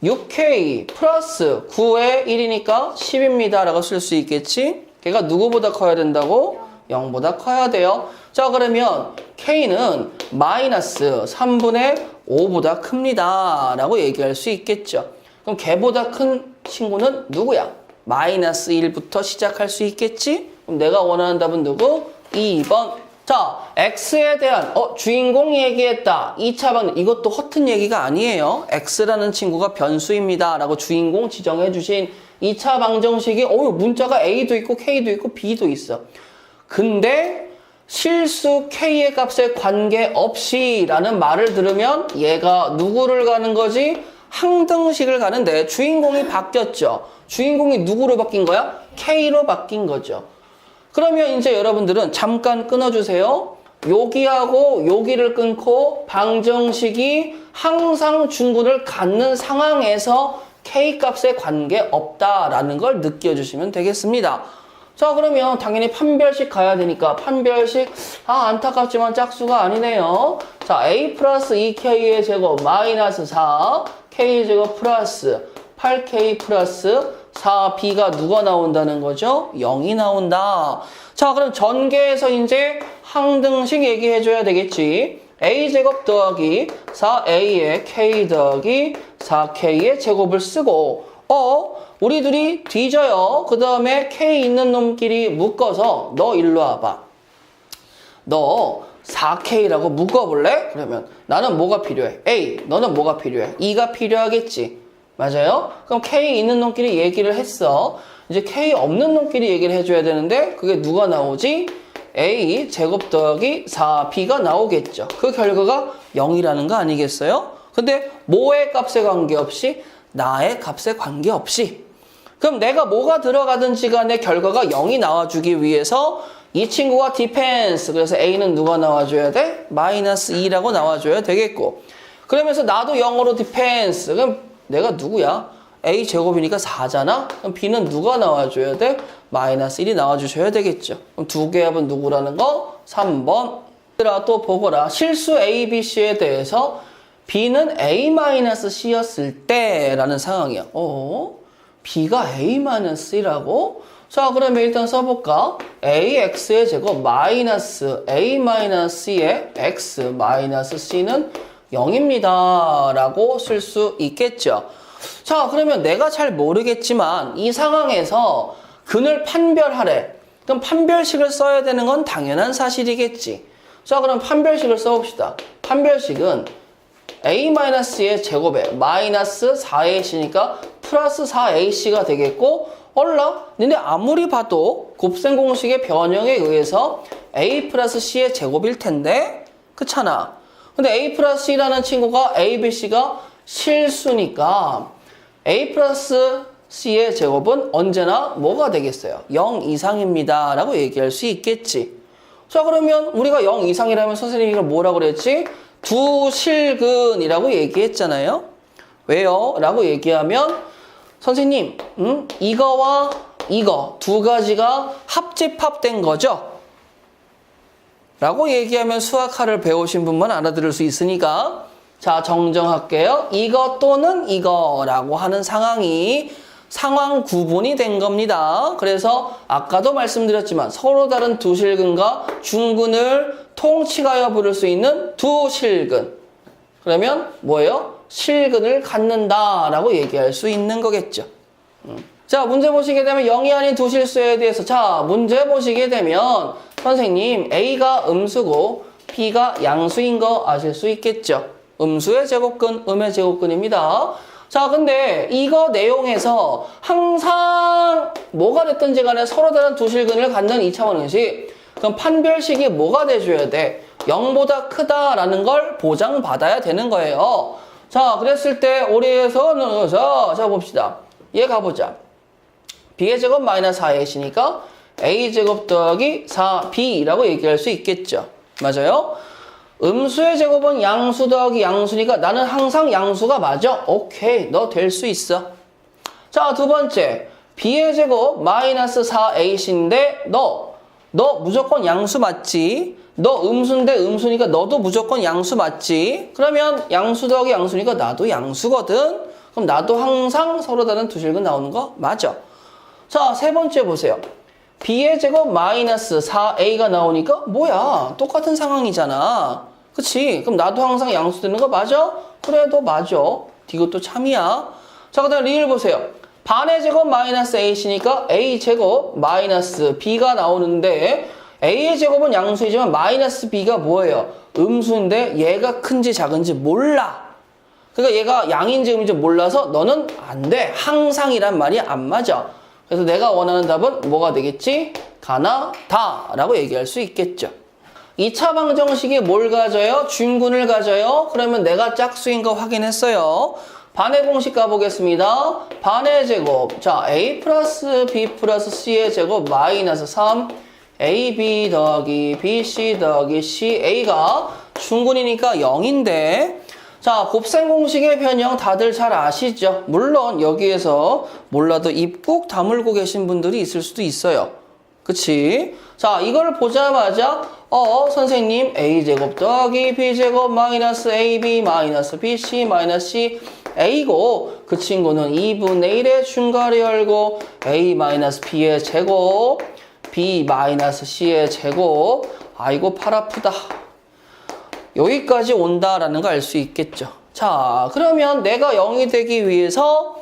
S1: 6K 플러스 9의 1이니까 10입니다 라고 쓸 수 있겠지? 걔가 누구보다 커야 된다고? 0보다 커야 돼요. 자, 그러면 K는 마이너스 3분의 5보다 큽니다 라고 얘기할 수 있겠죠. 그럼 걔보다 큰 친구는 누구야? 마이너스 1부터 시작할 수 있겠지? 그럼 내가 원하는 답은 누구? 2번. 자, X에 대한 주인공이 얘기했다. 2차 방정. 이것도 허튼 얘기가 아니에요. X라는 친구가 변수입니다 라고 주인공 지정해 주신 2차 방정식이 문자가 A도 있고 K도 있고 B도 있어. 근데 실수 K의 값에 관계없이 라는 말을 들으면 얘가 누구를 가는 거지? 항등식을 가는데 주인공이 바뀌었죠. 주인공이 누구로 바뀐 거야? K로 바뀐 거죠. 그러면 이제 여러분들은 잠깐 끊어주세요. 여기하고 여기를 끊고 방정식이 항상 중근을 갖는 상황에서 K값에 관계없다라는 걸 느껴주시면 되겠습니다. 자, 그러면 당연히 판별식 가야 되니까 판별식 안타깝지만 짝수가 아니네요. 자, A 플러스 2K의 제곱 마이너스 4 K제곱 플러스 8K 플러스 4B가 누가 나온다는 거죠? 0이 나온다. 자, 그럼 전개에서 이제 항등식 얘기해줘야 되겠지. A제곱 더하기 4A의 K 더하기 4K의 제곱을 쓰고 우리 둘이 뒤져요. 그 다음에 K 있는 놈끼리 묶어서 너 일로 와봐. 너 4K라고 묶어볼래? 그러면 나는 뭐가 필요해? A. 너는 뭐가 필요해? 2가 필요하겠지. 맞아요? 그럼 K 있는 놈끼리 얘기를 했어. 이제 K 없는 놈끼리 얘기를 해줘야 되는데 그게 누가 나오지? A 제곱 더하기 4B가 나오겠죠. 그 결과가 0이라는 거 아니겠어요? 근데 뭐의 값에 관계없이? 나의 값에 관계없이. 그럼 내가 뭐가 들어가든지 간에 결과가 0이 나와주기 위해서 이 친구가 디펜스. 그래서 A는 누가 나와줘야 돼? 마이너스 2라고 나와줘야 되겠고. 그러면서 나도 0으로 디펜스. 그럼 내가 누구야? A 제곱이니까 4잖아? 그럼 B는 누가 나와줘야 돼? 마이너스 1이 나와주셔야 되겠죠. 그럼 두 개 합은 누구라는 거? 3번. 또 보거라. 실수 A, B, C에 대해서 B는 A-C였을 때 라는 상황이야. B가 A-C라고? 자, 그러면 일단 써볼까? AX의 제곱 마이너스 A-C의 X 마이너스 C는 0입니다 라고 쓸 수 있겠죠. 자, 그러면 내가 잘 모르겠지만 이 상황에서 근을 판별하래. 그럼 판별식을 써야 되는 건 당연한 사실이겠지. 자, 그럼 판별식을 써봅시다. 판별식은 A-의 제곱에 마이너스 4A씨니까 플러스 4AC 되겠고 니네 아무리 봐도 곱셈 공식의 변형에 의해서 A 플러스 C의 제곱일 텐데 그렇잖아. 근데 A 플러스 C라는 친구가 A, B, C가 실수니까 A 플러스 C의 제곱은 언제나 뭐가 되겠어요? 0 이상입니다 라고 얘기할 수 있겠지. 자, 그러면 우리가 0 이상이라면 선생님이 이걸 뭐라고 그랬지? 두 실근이라고 얘기했잖아요. 왜요? 라고 얘기하면 선생님, 이거와 이거 두 가지가 합집합된 거죠? 라고 얘기하면 수학화를 배우신 분만 알아들을 수 있으니까 자, 정정할게요. 이거 또는 이거라고 하는 상황이 상황 구분이 된 겁니다. 그래서 아까도 말씀드렸지만 서로 다른 두 실근과 중근을 통칭하여 부를 수 있는 두 실근. 그러면 뭐예요? 실근을 갖는다라고 얘기할 수 있는 거겠죠. 자, 문제 보시게 되면 0이 아닌 두 실수에 대해서 자, 문제 보시게 되면 선생님 A가 음수고 B가 양수인 거 아실 수 있겠죠. 음수의 제곱근, 음의 제곱근입니다. 자, 근데 이거 내용에서 항상 뭐가 됐든지 간에 서로 다른 두 실근을 갖는 2차원 형식 그럼 판별식이 뭐가 돼줘야 돼? 0보다 크다라는 걸 보장받아야 되는 거예요. 자, 그랬을 때 우리에서는 자 봅시다. 얘 가보자. b의 제곱 마이너스 4ac니까 a제곱 더하기 4b라고 얘기할 수 있겠죠. 맞아요? 음수의 제곱은 양수 더하기 양수니까 나는 항상 양수가 맞아. 오케이, 너 될 수 있어. 자, 두 번째. b의 제곱 마이너스 4ac인데 너 무조건 양수 맞지? 너 음수인데 음수니까 너도 무조건 양수 맞지? 그러면 양수 더하기 양수니까 나도 양수거든? 그럼 나도 항상 서로 다른 두 실근 나오는 거 맞아. 자, 세 번째 보세요. b의 제곱 마이너스 4a가 나오니까 뭐야? 똑같은 상황이잖아. 그치? 그럼 나도 항상 양수 되는 거 맞아? 그래, 너 맞아. 이것도 참이야. 자, 그 다음 리을 보세요. 반의 제곱 마이너스 a시니까 a제곱 마이너스 b가 나오는데 a의 제곱은 양수이지만 마이너스 b가 뭐예요? 음수인데 얘가 큰지 작은지 몰라. 그러니까 얘가 양인지 음인지 몰라서 너는 안 돼. 항상이란 말이 안 맞아. 그래서 내가 원하는 답은 뭐가 되겠지? 가나, 다 라고 얘기할 수 있겠죠. 2차 방정식이 뭘 가져요? 중근을 가져요? 그러면 내가 짝수인 거 확인했어요. 반의 공식 가보겠습니다. 반의 제곱. 자, a 플러스 b 플러스 c의 제곱 마이너스 3 ab 더하기 bc 더하기 ca가 중근이니까 0인데 자, 곱셈 공식의 변형 다들 잘 아시죠? 물론 여기에서 몰라도 입 꾹 다물고 계신 분들이 있을 수도 있어요. 그치? 자, 이걸 보자마자 선생님 a제곱 더하기 b제곱 마이너스 ab 마이너스 bc 마이너스 c a고 그 친구는 2분의 1의 중괄호 열고 a 마이너스 b의 제곱 b 마이너스 c의 제곱 아이고 팔 아프다. 여기까지 온다라는 거 알 수 있겠죠. 자, 그러면 내가 0이 되기 위해서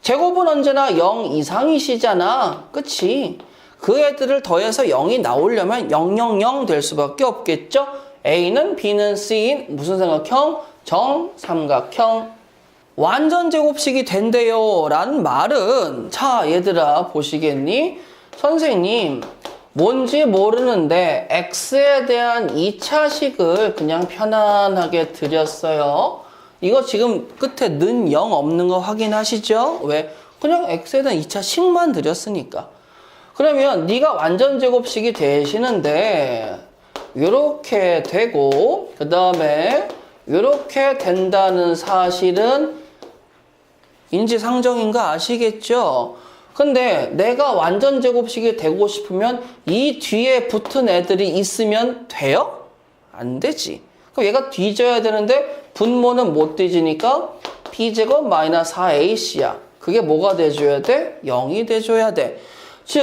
S1: 제곱은 언제나 0 이상이시잖아. 그치? 그 애들을 더해서 0이 나오려면 000 될 수밖에 없겠죠. A는 B는 C인 무슨 삼각형? 정삼각형. 완전 제곱식이 된대요 라는 말은 자, 얘들아 보시겠니? 선생님 뭔지 모르는데 x에 대한 2차식을 그냥 편안하게 드렸어요. 이거 지금 끝에 는 0 없는 거 확인하시죠? 왜? 그냥 x에 대한 2차식만 드렸으니까. 그러면 네가 완전 제곱식이 되시는데 이렇게 되고 그 다음에 이렇게 된다는 사실은 인지상정인 거 아시겠죠? 근데 내가 완전 제곱식이 되고 싶으면 이 뒤에 붙은 애들이 있으면 돼요? 안 되지. 그럼 얘가 뒤져야 되는데 분모는 못 뒤지니까 b제곱 마이너스 4ac야. 그게 뭐가 돼줘야 돼? 0이 돼줘야 돼. 즉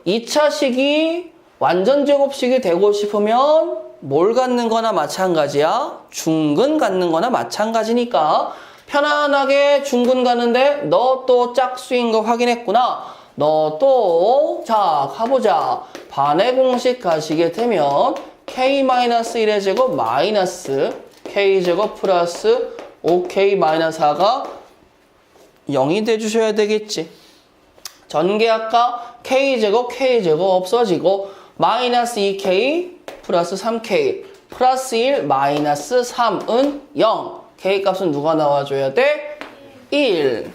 S1: 2차식이 완전 제곱식이 되고 싶으면 뭘 갖는 거나 마찬가지야? 중근 갖는 거나 마찬가지니까 편안하게 중근 가는데 너 또 짝수인 거 확인했구나. 너 또 자 가보자. 반의 공식 가시게 되면 k-1의 제곱 마이너스 k제곱 플러스 5k-4가 0이 돼주셔야 되겠지. 전개할까? k제곱 없어지고 마이너스 2k 플러스 3k 플러스 1 마이너스 3은 0. k 값은 누가 나와줘야 돼? 1.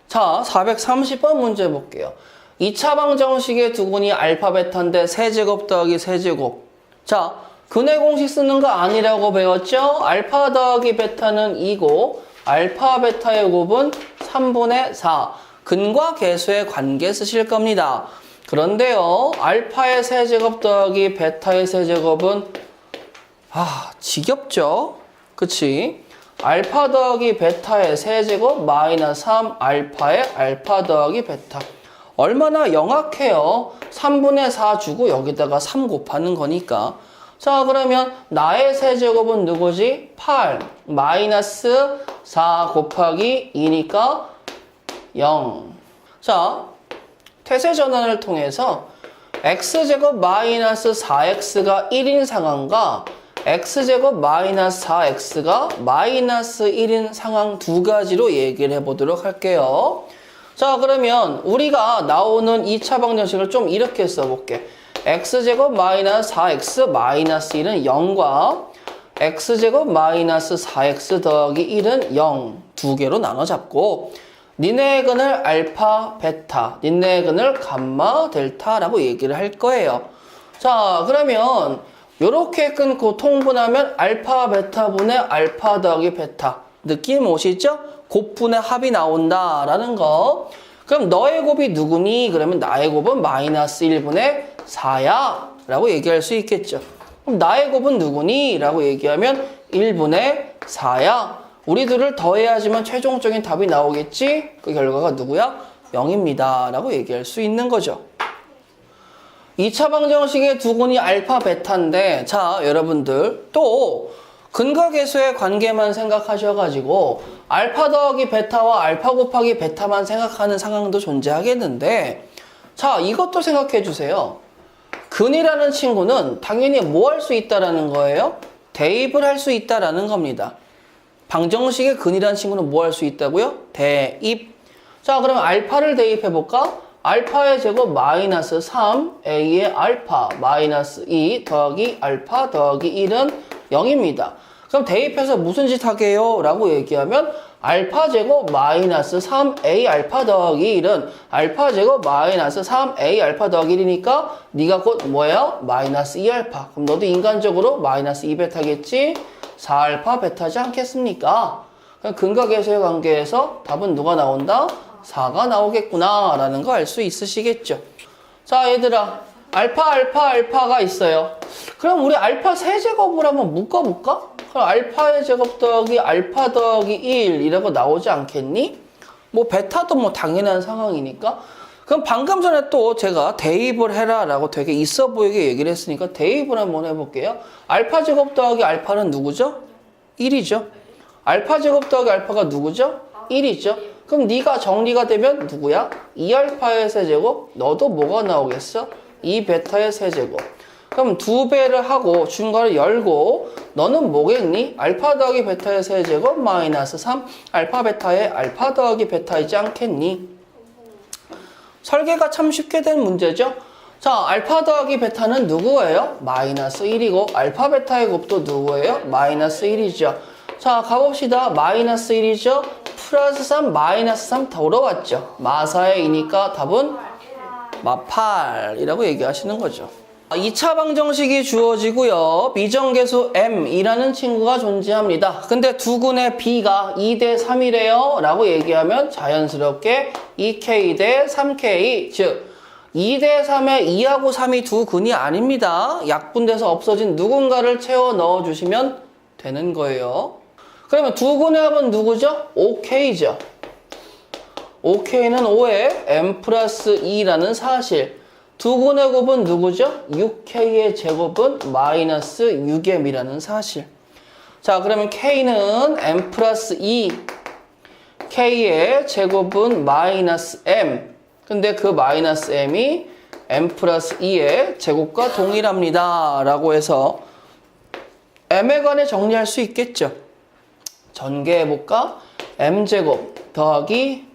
S1: 자, 430번 문제 볼게요. 2차 방정식의 두근이 알파 베타인데 세제곱 더하기 세제곱. 자, 근의 공식 쓰는 거 아니라고 배웠죠? 알파 더하기 베타는 2고 알파 베타의 곱은 3분의 4. 근과 계수의 관계 쓰실 겁니다. 그런데요, 알파의 세제곱 더하기 베타의 세제곱은 지겹죠? 그치? 알파 더하기 베타의 세제곱 마이너스 3 알파의 알파 더하기 베타. 얼마나 영악해요. 3분의 4 주고 여기다가 3 곱하는 거니까. 자, 그러면 나의 세제곱은 누구지? 8 마이너스 4 곱하기 2니까 0. 자, 태세 전환을 통해서 x제곱 마이너스 4x가 1인 상황과 x제곱 마이너스 4x가 마이너스 1인 상황 두 가지로 얘기를 해보도록 할게요. 자, 그러면 우리가 나오는 2차 방정식을 좀 이렇게 써볼게. x제곱 마이너스 4x 마이너스 1은 0과 x제곱 마이너스 4x 더하기 1은 0 두 개로 나눠 잡고 니네의 근을 알파, 베타, 니네의 근을 감마, 델타라고 얘기를 할 거예요. 자, 그러면 요렇게 끊고 통분하면 알파, 베타분의 알파 더하기 베타. 느낌 오시죠? 곱분의 합이 나온다라는 거. 그럼 너의 곱이 누구니? 그러면 나의 곱은 마이너스 1분의 4야 라고 얘기할 수 있겠죠. 그럼 나의 곱은 누구니? 라고 얘기하면 1분의 4야. 우리 둘을 더해야지만 최종적인 답이 나오겠지? 그 결과가 누구야? 0입니다 라고 얘기할 수 있는 거죠. 2차 방정식의 두 근이 알파, 베타인데 자, 여러분들 또 근거계수의 관계만 생각하셔가지고 알파 더하기 베타와 알파 곱하기 베타만 생각하는 상황도 존재하겠는데 자, 이것도 생각해 주세요. 근이라는 친구는 당연히 뭐 할 수 있다라는 거예요? 대입을 할 수 있다라는 겁니다. 방정식의 근이라는 친구는 뭐 할 수 있다고요? 대입. 자, 그럼 알파를 대입해 볼까? 알파의 제곱 마이너스 3a의 알파 마이너스 2 더하기 알파 더하기 1은 0입니다. 그럼 대입해서 무슨 짓 하게요? 라고 얘기하면 알파 제곱 마이너스 3a 알파 더하기 1은 알파 제곱 마이너스 3a 알파 더하기 1이니까 네가 곧 뭐예요? 마이너스 2알파. 그럼 너도 인간적으로 마이너스 2베타겠지? 4알파 베타지 않겠습니까? 그럼 근각계수의 관계에서 답은 누가 나온다? 4가 나오겠구나 라는 거 알 수 있으시겠죠. 자, 얘들아, 알파가 있어요. 그럼 우리 알파 세제곱을 한번 묶어볼까? 그럼 알파의 제곱 더하기 알파 더하기 1 이라고 나오지 않겠니? 뭐 베타도 뭐 당연한 상황이니까. 그럼 방금 전에 또 제가 대입을 해라 라고 되게 있어 보이게 얘기를 했으니까 대입을 한번 해볼게요. 알파 제곱 더하기 알파는 누구죠? 1이죠. 알파 제곱 더하기 알파가 누구죠? 1이죠. 그럼 네가 정리가 되면 누구야? 2알파의 세제곱? 너도 뭐가 나오겠어? 2베타의 세제곱. 그럼 2배를 하고 중괄을 열고 너는 뭐겠니? 알파 더하기 베타의 세제곱 마이너스 3 알파 베타의 알파 더하기 베타이지 않겠니? 설계가 참 쉽게 된 문제죠? 자, 알파 더하기 베타는 누구예요? 마이너스 1이고 알파 베타의 곱도 누구예요? 마이너스 1이죠. 자, 가봅시다. 마이너스 1이죠. 플러스 3 마이너스 3 더러웠죠. 마사의 2니까 답은 마8이라고 얘기하시는 거죠. 2차 방정식이 주어지고요. 비정계수 m이라는 친구가 존재합니다. 근데 두 근의 b가 2대 3이래요 라고 얘기하면 자연스럽게 2k 대 3k 즉 2대 3에 2하고 3이 두 근이 아닙니다. 약분돼서 없어진 누군가를 채워 넣어주시면 되는 거예요. 그러면 두 근의 합은 누구죠? 5k죠. 5k는 5에 m 플러스 2라는 사실. 두 근의 곱은 누구죠? 6k의 제곱은 마이너스 6m이라는 사실. 자, 그러면 k는 m 플러스 2, k의 제곱은 마이너스 m. 근데 그 마이너스 m이 m 플러스 2의 제곱과 동일합니다. 라고 해서 m에 관해 정리할 수 있겠죠. 전개해볼까? m제곱 더하기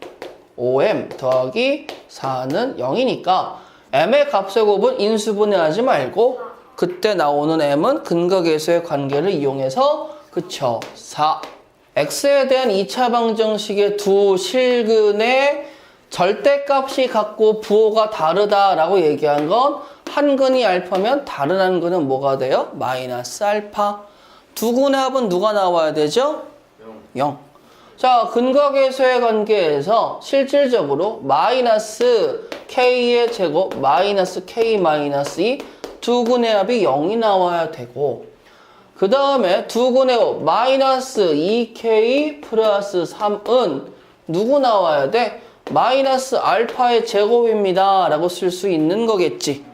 S1: 5m 더하기 4는 0이니까 m의 값의 곱은 인수분해하지 말고 그때 나오는 m은 근거계수의 관계를 이용해서 그쵸 4 x에 대한 2차 방정식의 두 실근의 절대값이 같고 부호가 다르다라고 얘기한 건 한 근이 알파면 다른 한 근은 뭐가 돼요? 마이너스 알파. 두 근의 합은 누가 나와야 되죠? 0. 자, 근거계수의 관계에서 실질적으로 마이너스 k의 제곱 마이너스 k 마이너스 2 두 근의 합이 0이 나와야 되고 그 다음에 두 근의 곱 마이너스 2k 플러스 3은 누구 나와야 돼? 마이너스 알파의 제곱입니다 라고 쓸 수 있는 거겠지.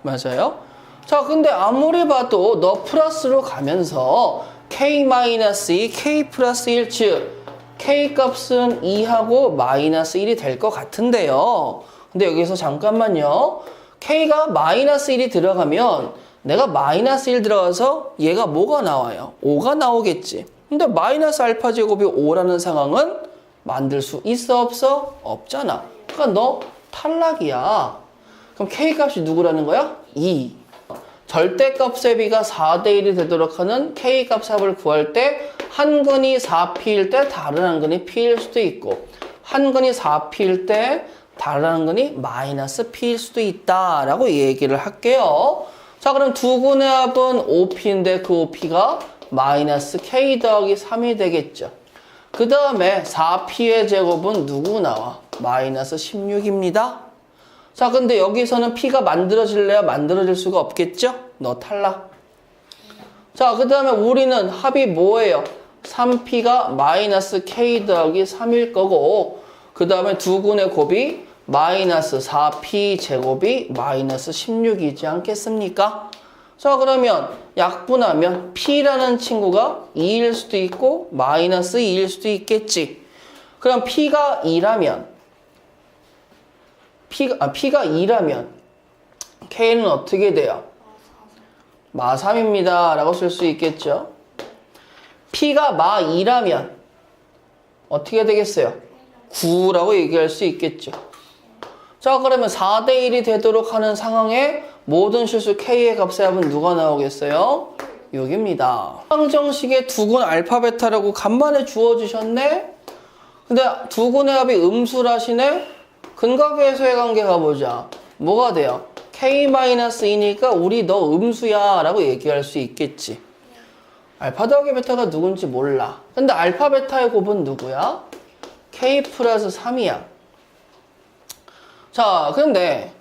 S1: 맞아요? 자, 근데 아무리 봐도 너 플러스로 가면서 k-2, k 플러스 1, 즉 k 값은 2하고 마이너스 1이 될 것 같은데요. 근데 여기서 잠깐만요. k가 마이너스 1이 들어가면 내가 마이너스 1 들어가서 얘가 뭐가 나와요? 5가 나오겠지. 근데 마이너스 알파 제곱이 5라는 상황은 만들 수 있어 없어? 없잖아. 그러니까 너 탈락이야. 그럼 k 값이 누구라는 거야? 2. 절대값의 b가 4대 1이 되도록 하는 k값 합을 구할 때 한 근이 4p일 때 다른 한 근이 p일 수도 있고 한 근이 4p일 때 다른 한 근이 마이너스 p일 수도 있다라고 얘기를 할게요. 자, 그럼 두 근의 합은 5p인데 그 5p가 마이너스 k 더하기 3이 되겠죠. 그 다음에 4p의 제곱은 누구 나와? 마이너스 16입니다. 자, 근데 여기서는 p가 만들어질래야 만들어질 수가 없겠죠? 너 탈락. 자, 그 다음에 우리는 합이 뭐예요? 3p가 마이너스 k 더하기 3일 거고 그 다음에 두 근의 곱이 마이너스 4p 제곱이 마이너스 16이지 않겠습니까? 자, 그러면 약분하면 p라는 친구가 2일 수도 있고 마이너스 2일 수도 있겠지. 그럼 p가 2라면 p가 2라면 k는 어떻게 돼요? 마 3입니다 라고 쓸 수 있겠죠. p가 마 2라면 어떻게 되겠어요? 9라고 얘기할 수 있겠죠. 자, 그러면 4대 1이 되도록 하는 상황에 모든 실수 k의 값의 합은 누가 나오겠어요? 6입니다. 항정식의 두 근 알파 베타라고 간만에 주어주셨네? 근데 두 근의 합이 음수라시네? 근각계수의 관계 가보자. 뭐가 돼요? k-2니까 우리 너 음수야 라고 얘기할 수 있겠지. 알파 더하기 베타가 누군지 몰라. 근데 알파 베타의 곱은 누구야? k 플러스 3이야. 자, 근데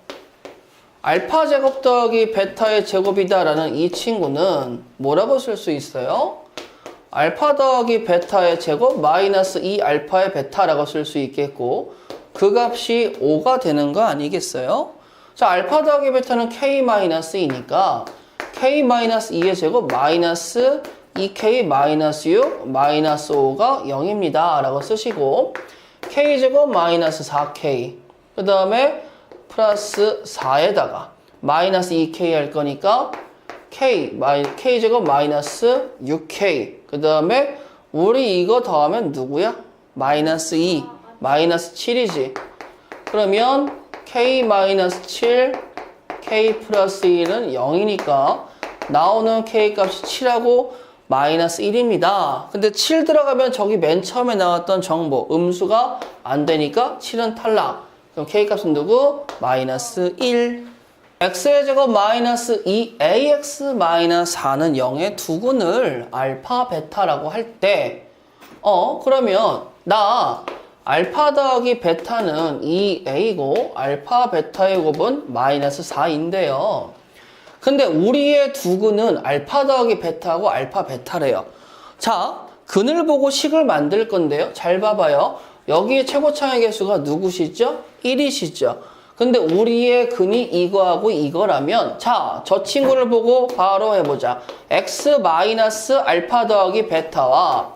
S1: 알파 제곱 더하기 베타의 제곱이다라는 이 친구는 뭐라고 쓸 수 있어요? 알파 더하기 베타의 제곱 마이너스 2 알파의 베타라고 쓸 수 있겠고 그 값이 5가 되는 거 아니겠어요? 자, 알파 더하기 베타는 k-2니까 k-2의 제곱 마이너스 2k 마이너스 6 마이너스 5가 0입니다 라고 쓰시고 k제곱 마이너스 4k 그 다음에 플러스 4에다가 마이너스 2k 할 거니까 k제곱 마이너스 6k 그 다음에 우리 이거 더하면 누구야? 마이너스 2 마이너스 7이지. 그러면 k 마이너스 7 k 플러스 1은 0이니까 나오는 k 값이 7하고 마이너스 1입니다. 근데 7 들어가면 저기 맨 처음에 나왔던 정보 음수가 안 되니까 7은 탈락. 그럼 k 값은 누구? 마이너스 1. x의 제곱 마이너스 2ax 마이너스 4는 0의 두 근을 알파 베타라고 할 때 그러면 나 알파 더하기 베타는 2a고 알파 베타의 곱은 마이너스 4인데요. 근데 우리의 두 근은 알파 더하기 베타하고 알파 베타래요. 자, 근을 보고 식을 만들 건데요. 잘 봐봐요. 여기에 최고차의 개수가 누구시죠? 1이시죠. 근데 우리의 근이 이거하고 이거라면 자, 저 친구를 보고 바로 해보자. x 마이너스 알파 더하기 베타와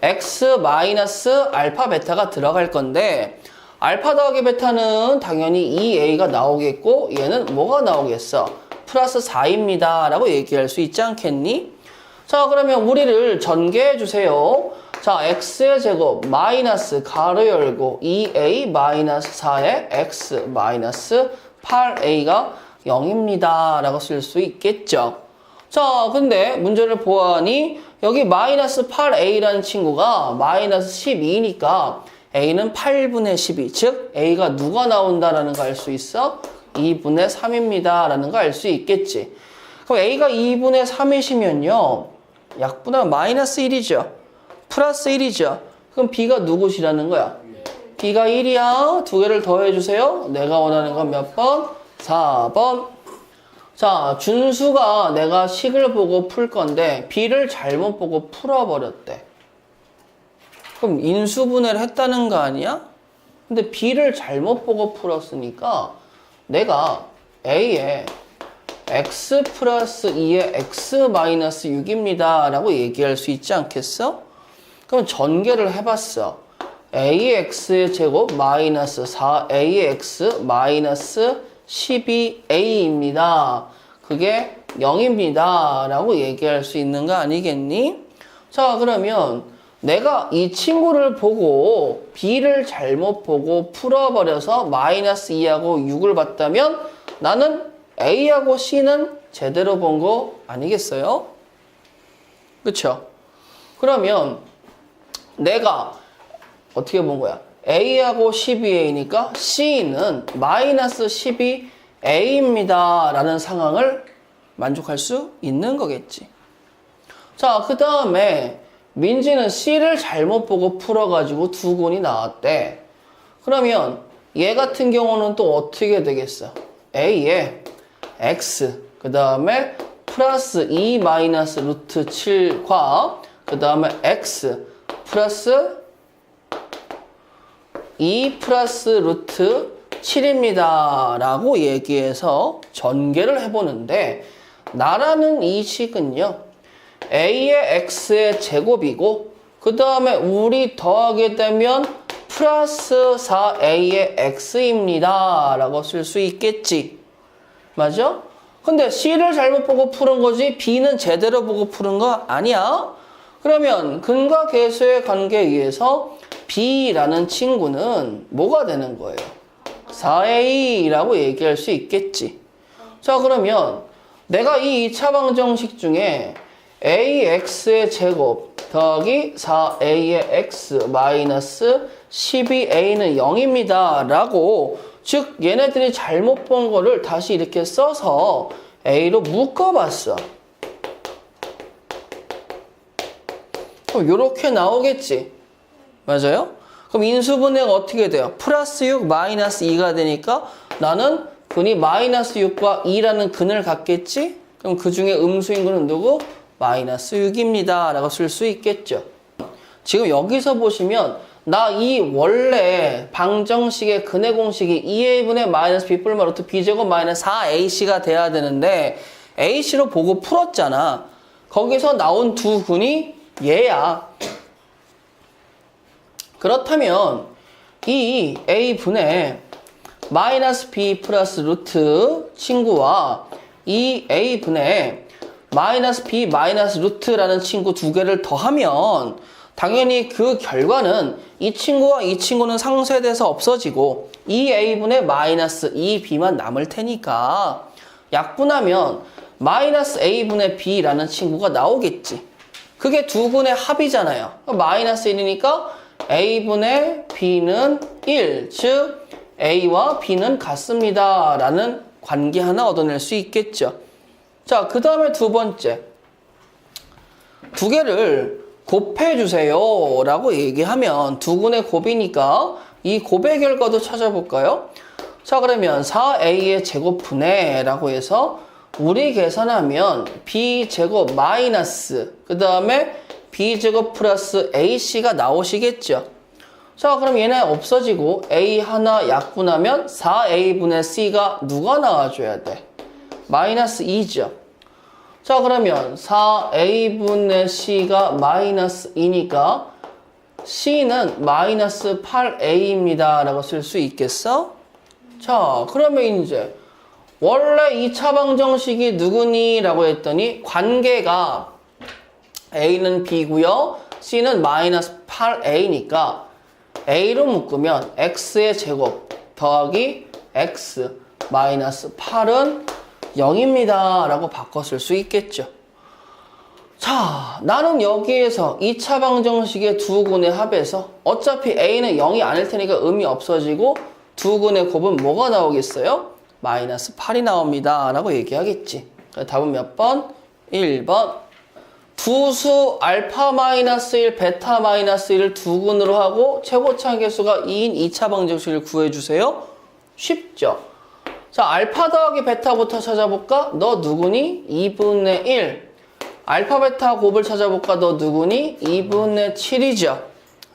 S1: x 마이너스 알파 베타가 들어갈 건데 알파 더하기 베타는 당연히 2a가 나오겠고 얘는 뭐가 나오겠어? 플러스 4입니다 라고 얘기할 수 있지 않겠니? 자, 그러면 우리를 전개해 주세요. 자, x의 제곱 마이너스 가로 열고 2a 마이너스 4의 x 마이너스 8a가 0입니다 라고 쓸 수 있겠죠. 자, 근데 문제를 보아하니 여기 마이너스 8a라는 친구가 마이너스 12니까 a는 8분의 12, 즉 a가 누가 나온다라는 거 알 수 있어? 2분의 3입니다 라는 거 알 수 있겠지. 그럼 a가 2분의 3이시면요 약분하면 마이너스 1이죠. 플러스 1이죠. 그럼 b가 누구시라는 거야? b가 1이야. 두 개를 더해주세요. 내가 원하는 건 몇 번? 4번. 자, 준수가 내가 식을 보고 풀 건데 b를 잘못 보고 풀어버렸대. 그럼 인수분해를 했다는 거 아니야? 근데 b를 잘못 보고 풀었으니까 내가 a에 x 플러스 2의 x 마이너스 6입니다 라고 얘기할 수 있지 않겠어? 그럼 전개를 해봤어. ax의 제곱 마이너스 4ax 마이너스 12a입니다. 그게 0입니다 라고 얘기할 수 있는 거 아니겠니? 자, 그러면 내가 이 친구를 보고 b를 잘못 보고 풀어버려서 마이너스 2하고 6을 봤다면 나는 A하고 C는 제대로 본 거 아니겠어요? 그쵸? 그러면 내가 어떻게 본 거야? A하고 12A니까 C는 마이너스 12A입니다. 라는 상황을 만족할 수 있는 거겠지. 자, 그 다음에 민지는 C를 잘못 보고 풀어가지고 두 군이 나왔대. 그러면 얘 같은 경우는 또 어떻게 되겠어? A에 X, 그 다음에 플러스 2 마이너스 루트 7과 그 다음에 X 플러스 2 플러스 루트 7입니다. 라고 얘기해서 전개를 해보는데 나라는 이 식은요. A의 X의 제곱이고 그 다음에 우리 더하게 되면 플러스 4A의 X입니다. 라고 쓸 수 있겠지. 맞아? 근데 C를 잘못 보고 푸는 거지 B는 제대로 보고 푸는 거 아니야? 그러면 근과 계수의 관계에 의해서 B라는 친구는 뭐가 되는 거예요? 4A라고 얘기할 수 있겠지. 자, 그러면 내가 이 2차 방정식 중에 AX의 제곱 더하기 4A의 X 마이너스 12A는 0입니다. 라고 즉 얘네들이 잘못 본 거를 다시 이렇게 써서 A로 묶어봤어. 그럼 이렇게 나오겠지. 맞아요? 그럼 인수분해가 어떻게 돼요? 플러스 6 마이너스 2가 되니까 나는 근이 마이너스 6과 2라는 근을 갖겠지? 그럼 그 중에 음수인 거는 누구? 마이너스 6입니다. 라고 쓸 수 있겠죠. 지금 여기서 보시면 나 이 원래 방정식의 근의 공식이 2a분의 마이너스 b 뿔마 루트 b제곱 마이너스 4ac가 돼야 되는데 ac로 보고 풀었잖아. 거기서 나온 두 근이 얘야. 그렇다면 이 a분의 마이너스 b 플러스 루트 친구와 이 a분의 마이너스 b 마이너스 루트라는 친구 두 개를 더하면 당연히 그 결과는 이 친구와 이 친구는 상쇄돼서 없어지고 이 a분의 마이너스 2b만 남을 테니까 약분하면 마이너스 a분의 b라는 친구가 나오겠지. 그게 두 근의 합이잖아요. 마이너스 1이니까 a분의 b는 1, 즉 a와 b는 같습니다. 라는 관계 하나 얻어낼 수 있겠죠. 자, 그 다음에 두 번째. 두 개를 곱해주세요. 라고 얘기하면 두 근의 곱이니까 이 곱의 결과도 찾아볼까요? 자, 그러면 4a의 제곱분의 라고 해서 우리 계산하면 b제곱 마이너스 그 다음에 b제곱 플러스 ac가 나오시겠죠. 자, 그럼 얘네 없어지고 a 하나 약분하면 4a분의 c가 누가 나와줘야 돼? 마이너스 2죠. 자, 그러면 4a분의 c가 마이너스 2니까 c는 마이너스 8a입니다. 라고 쓸 수 있겠어? 자, 그러면 이제 원래 2차 방정식이 누구니? 라고 했더니 관계가 a는 b고요. c는 마이너스 8a니까 a로 묶으면 x의 제곱 더하기 x 마이너스 8은 0입니다. 라고 바꿔 쓸 수 있겠죠. 자, 나는 여기에서 2차 방정식의 두 근의 합에서 어차피 a는 0이 아닐 테니까 음이 없어지고 두 근의 곱은 뭐가 나오겠어요? 마이너스 8이 나옵니다. 라고 얘기하겠지. 답은 몇 번? 1번. 두 수 알파 마이너스 1, 베타 마이너스 1을 두 근으로 하고 최고차 계수가 2인 2차 방정식을 구해주세요. 쉽죠? 자, 알파 더하기 베타부터 찾아볼까? 너 누구니? 2분의 1. 알파 베타 곱을 찾아볼까? 너 누구니? 2분의 7이죠.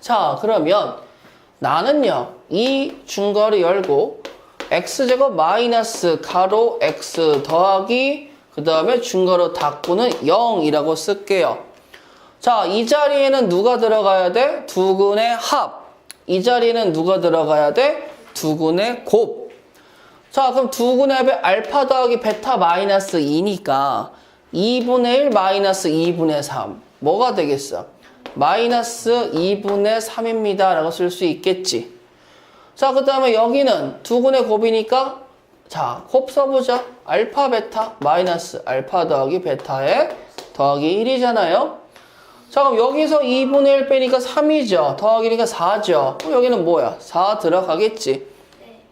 S1: 자, 그러면 나는요, 이 중괄호 열고 x제곱 마이너스 가로 x 더하기 그 다음에 중괄호 닫고는 0이라고 쓸게요. 자, 이 자리에는 누가 들어가야 돼? 두 근의 합. 이 자리에는 누가 들어가야 돼? 두 근의 곱. 자, 그럼 두 근의 합의 알파 더하기 베타 마이너스 2니까 2분의 1 마이너스 2분의 3. 뭐가 되겠어? 마이너스 2분의 3입니다. 라고 쓸 수 있겠지. 자, 그 다음에 여기는 두 근의 곱이니까 자, 곱 써보자. 알파 베타 마이너스 알파 더하기 베타에 더하기 1이잖아요. 자, 그럼 여기서 2분의 1 빼니까 3이죠. 더하기니까 4죠. 그럼 여기는 뭐야? 4 들어가겠지.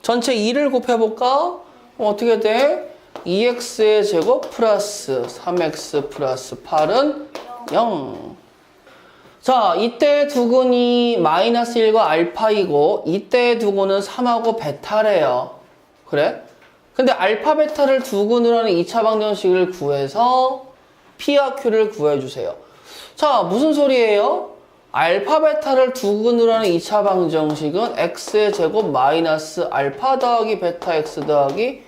S1: 전체 2를 곱해볼까? 어떻게 돼? 2x의 제곱 플러스 3x 플러스 8은 0. 자, 이때 두근이 마이너스 1과 알파이고 이때 두근은 3하고 베타래요. 그래? 근데 알파 베타를 두근으로 하는 2차 방정식을 구해서 P와 Q를 구해주세요. 자, 무슨 소리예요? 알파 베타를 두근으로 하는 2차 방정식은 x의 제곱 마이너스 알파 더하기 베타 x 더하기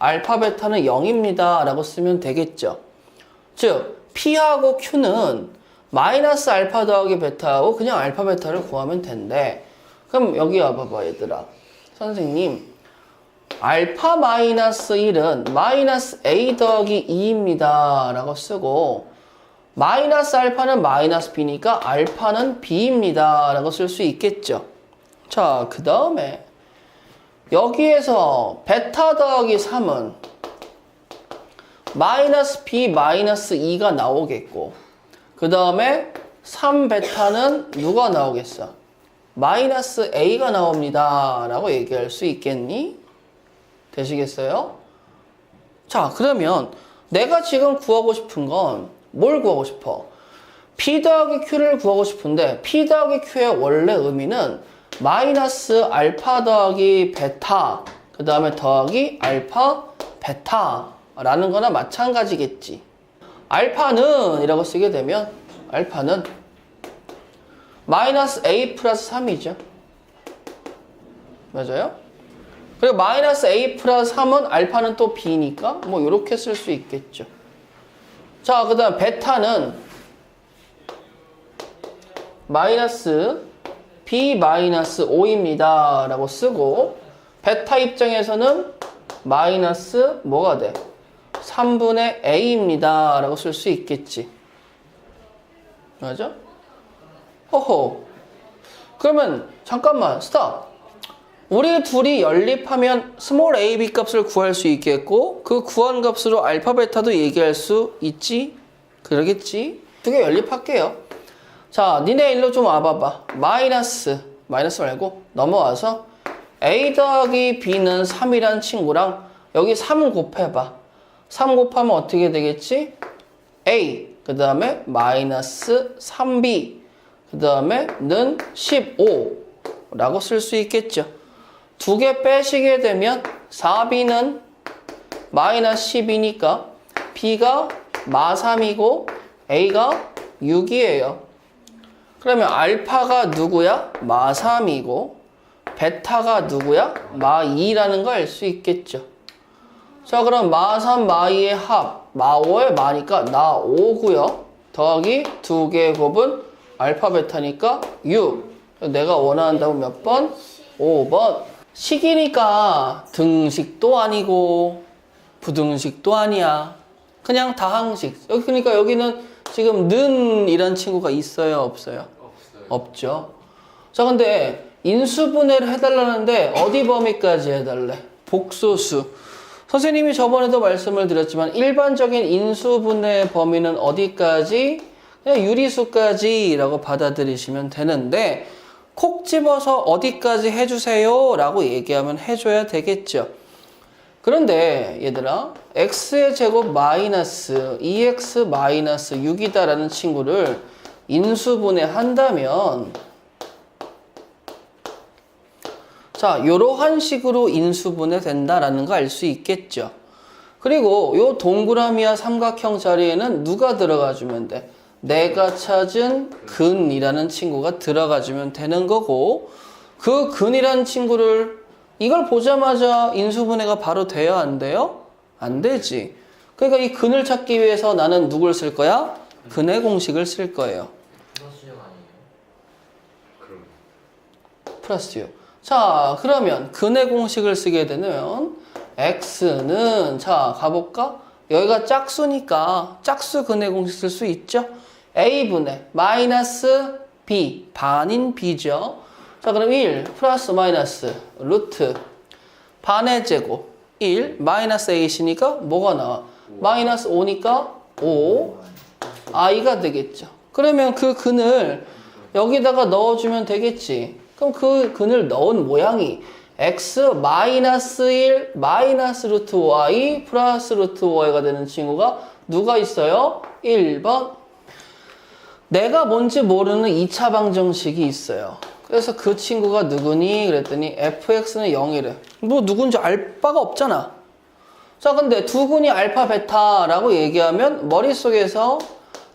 S1: 알파 베타는 0입니다. 라고 쓰면 되겠죠. 즉, P하고 Q는 마이너스 알파 더하기 베타하고 그냥 알파 베타를 구하면 된대. 그럼 여기 와봐봐 얘들아. 선생님, 알파 마이너스 1은 마이너스 A 더하기 2입니다. 라고 쓰고 마이너스 알파는 마이너스 B니까 알파는 B입니다. 라고 쓸 수 있겠죠. 자, 그 다음에 여기에서 베타 더하기 3은 마이너스 B 마이너스 2가 나오겠고 그 다음에 3베타는 누가 나오겠어? 마이너스 A가 나옵니다. 라고 얘기할 수 있겠니? 되시겠어요? 자, 그러면 내가 지금 구하고 싶은 건 뭘 구하고 싶어? P 더하기 Q를 구하고 싶은데 P 더하기 Q의 원래 의미는 마이너스 알파 더하기 베타 그 다음에 더하기 알파 베타라는 거나 마찬가지겠지. 알파는 이라고 쓰게 되면 알파는 마이너스 A 플러스 3이죠. 맞아요? 그리고 마이너스 A 플러스 3은 알파는 또 B니까 뭐 이렇게 쓸 수 있겠죠. 자, 그 다음 베타는 마이너스 B 마이너스 5입니다. 라고 쓰고 베타 입장에서는 마이너스 뭐가 돼? 3분의 A입니다. 라고 쓸 수 있겠지. 맞아? 호호. 그러면 잠깐만 스탑. 우리 둘이 연립하면 스몰 a, b 값을 구할 수 있겠고 그 구한 값으로 알파, 베타도 얘기할 수 있지? 그러겠지? 두 개 연립할게요. 자, 니네 일로 좀 와봐봐. 마이너스 말고 넘어와서 a 더하기 b는 3이란 친구랑 여기 3 곱해봐. 3 곱하면 어떻게 되겠지? a 그 다음에 마이너스 3b 그 다음에 는 15라고 쓸 수 있겠죠. 두 개 빼시게 되면 4b는 마이너스 10이니까 b가 마3이고 a가 6이에요. 그러면 알파가 누구야? 마3이고 베타가 누구야? 마2라는 거 알 수 있겠죠. 자, 그럼 마3, 마2의 합 마5의 마니까 나5고요. 더하기 두 개의 곱은 알파, 베타니까 6. 내가 원한다고 몇 번? 5번. 식이니까 등식도 아니고 부등식도 아니야. 그냥 다항식. 그러니까 여기는 지금 는 이란 친구가 있어요? 없어요? 없죠. 자, 근데 인수분해를 해달라는데 어디 범위까지 해달래? 복소수. 선생님이 저번에도 말씀을 드렸지만 일반적인 인수분해 범위는 어디까지? 그냥 유리수까지 라고 받아들이시면 되는데 콕 집어서 어디까지 해주세요 라고 얘기하면 해줘야 되겠죠. 그런데 얘들아 x의 제곱 마이너스 2x 마이너스 6이다 라는 친구를 인수분해 한다면 자, 요러한 식으로 인수분해 된다라는 거 알 수 있겠죠. 그리고 요 동그라미와 삼각형 자리에는 누가 들어가주면 돼? 내가 찾은 근이라는 친구가 들어가주면 되는 거고 그 근이라는 친구를 이걸 보자마자 인수분해가 바로 돼요? 안 돼요? 안 되지. 그러니까 이 근을 찾기 위해서 나는 누굴 쓸 거야? 근의 공식을 쓸 거예요. 플러스 6. 자, 그러면 근의 공식을 쓰게 되면 x는 자 가볼까? 여기가 짝수니까 짝수 근의 공식 쓸 수 있죠? a분의 마이너스 b 반인 b죠. 자, 그럼 1 플러스 마이너스 루트 반의 제곱 1, 마이너스 8이니까 뭐가 나와? 마이너스 5니까 5, i가 되겠죠. 그러면 그 근을 여기다가 넣어주면 되겠지. 그럼 그 근을 넣은 모양이 x 마이너스 1 마이너스 루트 y 플러스 루트 y가 되는 친구가 누가 있어요? 1번. 내가 뭔지 모르는 2차 방정식이 있어요. 그래서 그 친구가 누구니? 그랬더니 fx는 0이래. 뭐 누군지 알 바가 없잖아. 자, 근데 두근이 알파 베타라고 얘기하면 머릿속에서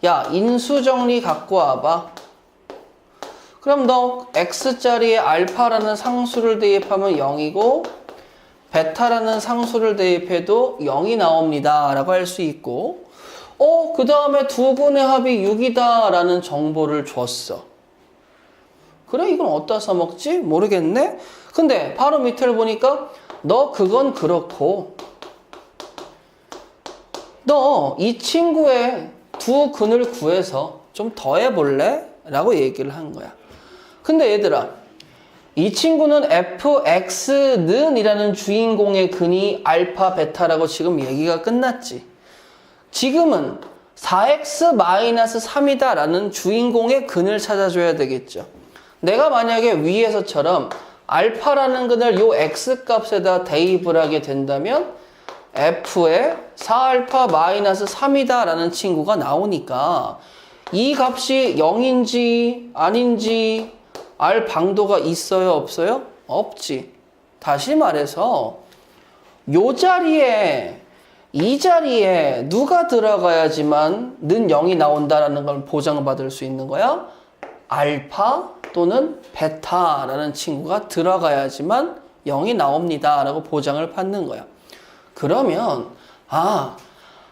S1: 야, 인수정리 갖고 와봐. 그럼 너 x자리에 알파라는 상수를 대입하면 0이고 베타라는 상수를 대입해도 0이 나옵니다 라고 할 수 있고 그 다음에 두 근의 합이 6이다 라는 정보를 줬어. 그래, 이건 어디다 써먹지? 모르겠네. 근데 바로 밑을 보니까 너 그건 그렇고 너 이 친구의 두 근을 구해서 좀 더해볼래? 라고 얘기를 한 거야. 근데 얘들아, 이 친구는 fx는 이라는 주인공의 근이 알파 베타라고 지금 얘기가 끝났지. 지금은 4x-3이다 라는 주인공의 근을 찾아줘야 되겠죠. 내가 만약에 위에서처럼 알파라는 근을 요 x값에다 대입을 하게 된다면 f에 4α-3이다 라는 친구가 나오니까 이 값이 0인지 아닌지 알 방도가 있어요? 없어요? 없지. 다시 말해서 요 자리에 이 자리에 누가 들어가야지만 는 0이 나온다라는 걸 보장받을 수 있는 거야? 알파 또는 베타라는 친구가 들어가야지만 0이 나옵니다 라고 보장을 받는 거야. 그러면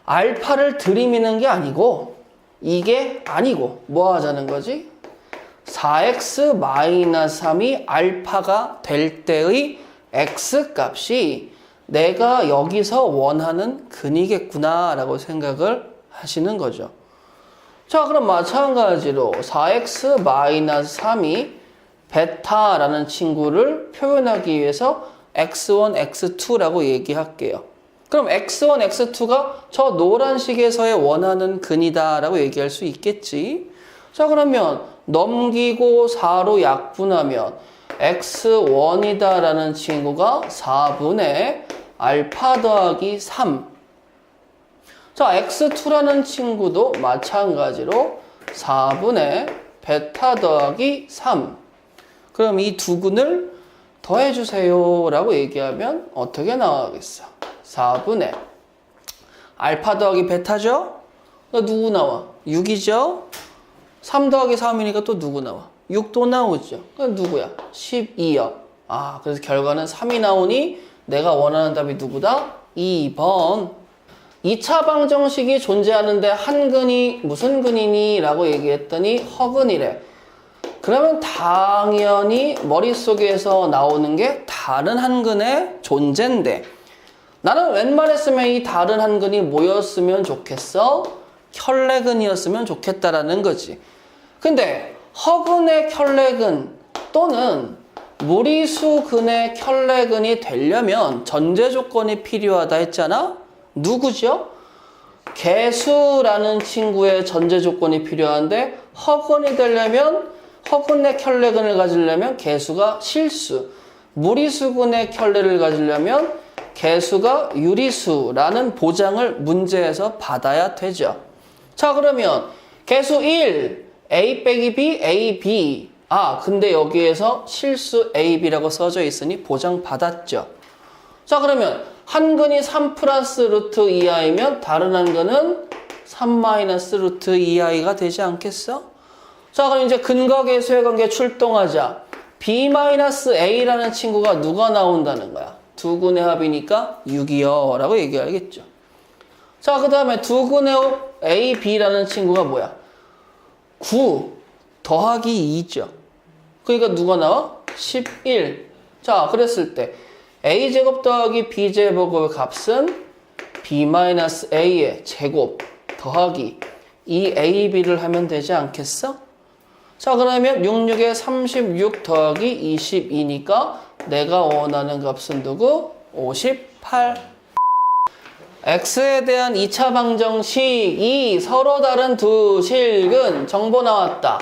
S1: 알파를 들이미는 게 아니고 이게 아니고 뭐 하자는 거지? 4x-3이 알파가 될 때의 x값이 내가 여기서 원하는 근이겠구나 라고 생각을 하시는 거죠. 자, 그럼 마찬가지로 4x-3이 베타라는 친구를 표현하기 위해서 x1, x2라고 얘기할게요. 그럼 x1, x2가 저 노란식에서의 원하는 근이다 라고 얘기할 수 있겠지. 자, 그러면 넘기고 4로 약분하면 x1이다 라는 친구가 4분의 알파 더하기 3. 자, x2라는 친구도 마찬가지로 4분의 베타 더하기 3. 그럼 이 두 근을 더해주세요 라고 얘기하면 어떻게 나와야겠어? 4분의 알파 더하기 베타죠? 누구 나와? 6이죠? 3 더하기 3이니까 또 누구 나와? 6도 나오죠? 그럼 누구야? 12요. 그래서 결과는 3이 나오니 내가 원하는 답이 누구다? 2번. 2차 방정식이 존재하는데 한 근이 무슨 근이니? 라고 얘기했더니 허근이래. 그러면 당연히 머릿속에서 나오는 게 다른 한 근의 존재인데 나는 웬만했으면 이 다른 한 근이 뭐였으면 좋겠어? 켤레근이었으면 좋겠다라는 거지. 근데 허근의 켤레근 또는 무리수근의 켤레근이 되려면 전제 조건이 필요하다 했잖아? 누구죠? 개수라는 친구의 전제 조건이 필요한데 허근이 되려면 허근의 켤레근을 가지려면 개수가 실수, 무리수근의 켤레를 가지려면 개수가 유리수라는 보장을 문제에서 받아야 되죠. 자, 그러면 개수 1, a 빼기 b, a, b. 근데 여기에서 실수 a, b라고 써져 있으니 보장 받았죠. 자, 그러면 한 근이 3 플러스 루트 2i면 다른 한 근은 3 마이너스 루트 2i가 되지 않겠어? 자, 그럼 이제 근거계수의 관계 출동하자. b-a라는 친구가 누가 나온다는 거야? 두 근의 합이니까 6이요 라고 얘기하겠죠. 자, 그 다음에 두 근의 a, b라는 친구가 뭐야? 9 더하기 2죠. 그러니까 누가 나와? 11. 자, 그랬을 때 a제곱 더하기 b제곱의 값은 b-a의 제곱 더하기 2ab를 하면 되지 않겠어? 자, 그러면 66에 36 더하기 22니까 내가 원하는 값은 누구? 58. 8. x에 대한 2차 방정식 2 서로 다른 두 식은 정보 나왔다.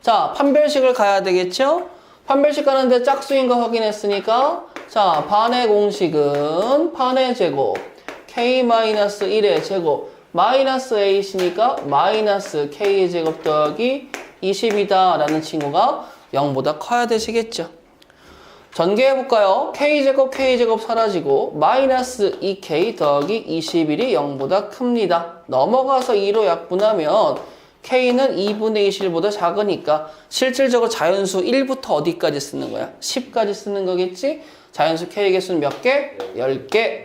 S1: 자, 판별식을 가야 되겠죠? 판별식 가는데 짝수인 거 확인했으니까 자, 반의 공식은 판의 제곱 k-1의 제곱 마이너스 a시니까 마이너스 k의 제곱 더하기 20이다 라는 친구가 0보다 커야 되시겠죠. 전개해볼까요? k제곱 사라지고 마이너스 2k 더하기 21이 0보다 큽니다. 넘어가서 2로 약분하면 k는 2분의 21보다 작으니까 실질적으로 자연수 1부터 어디까지 쓰는 거야? 10까지 쓰는 거겠지? 자연수 k의 개수는 몇 개? 10개.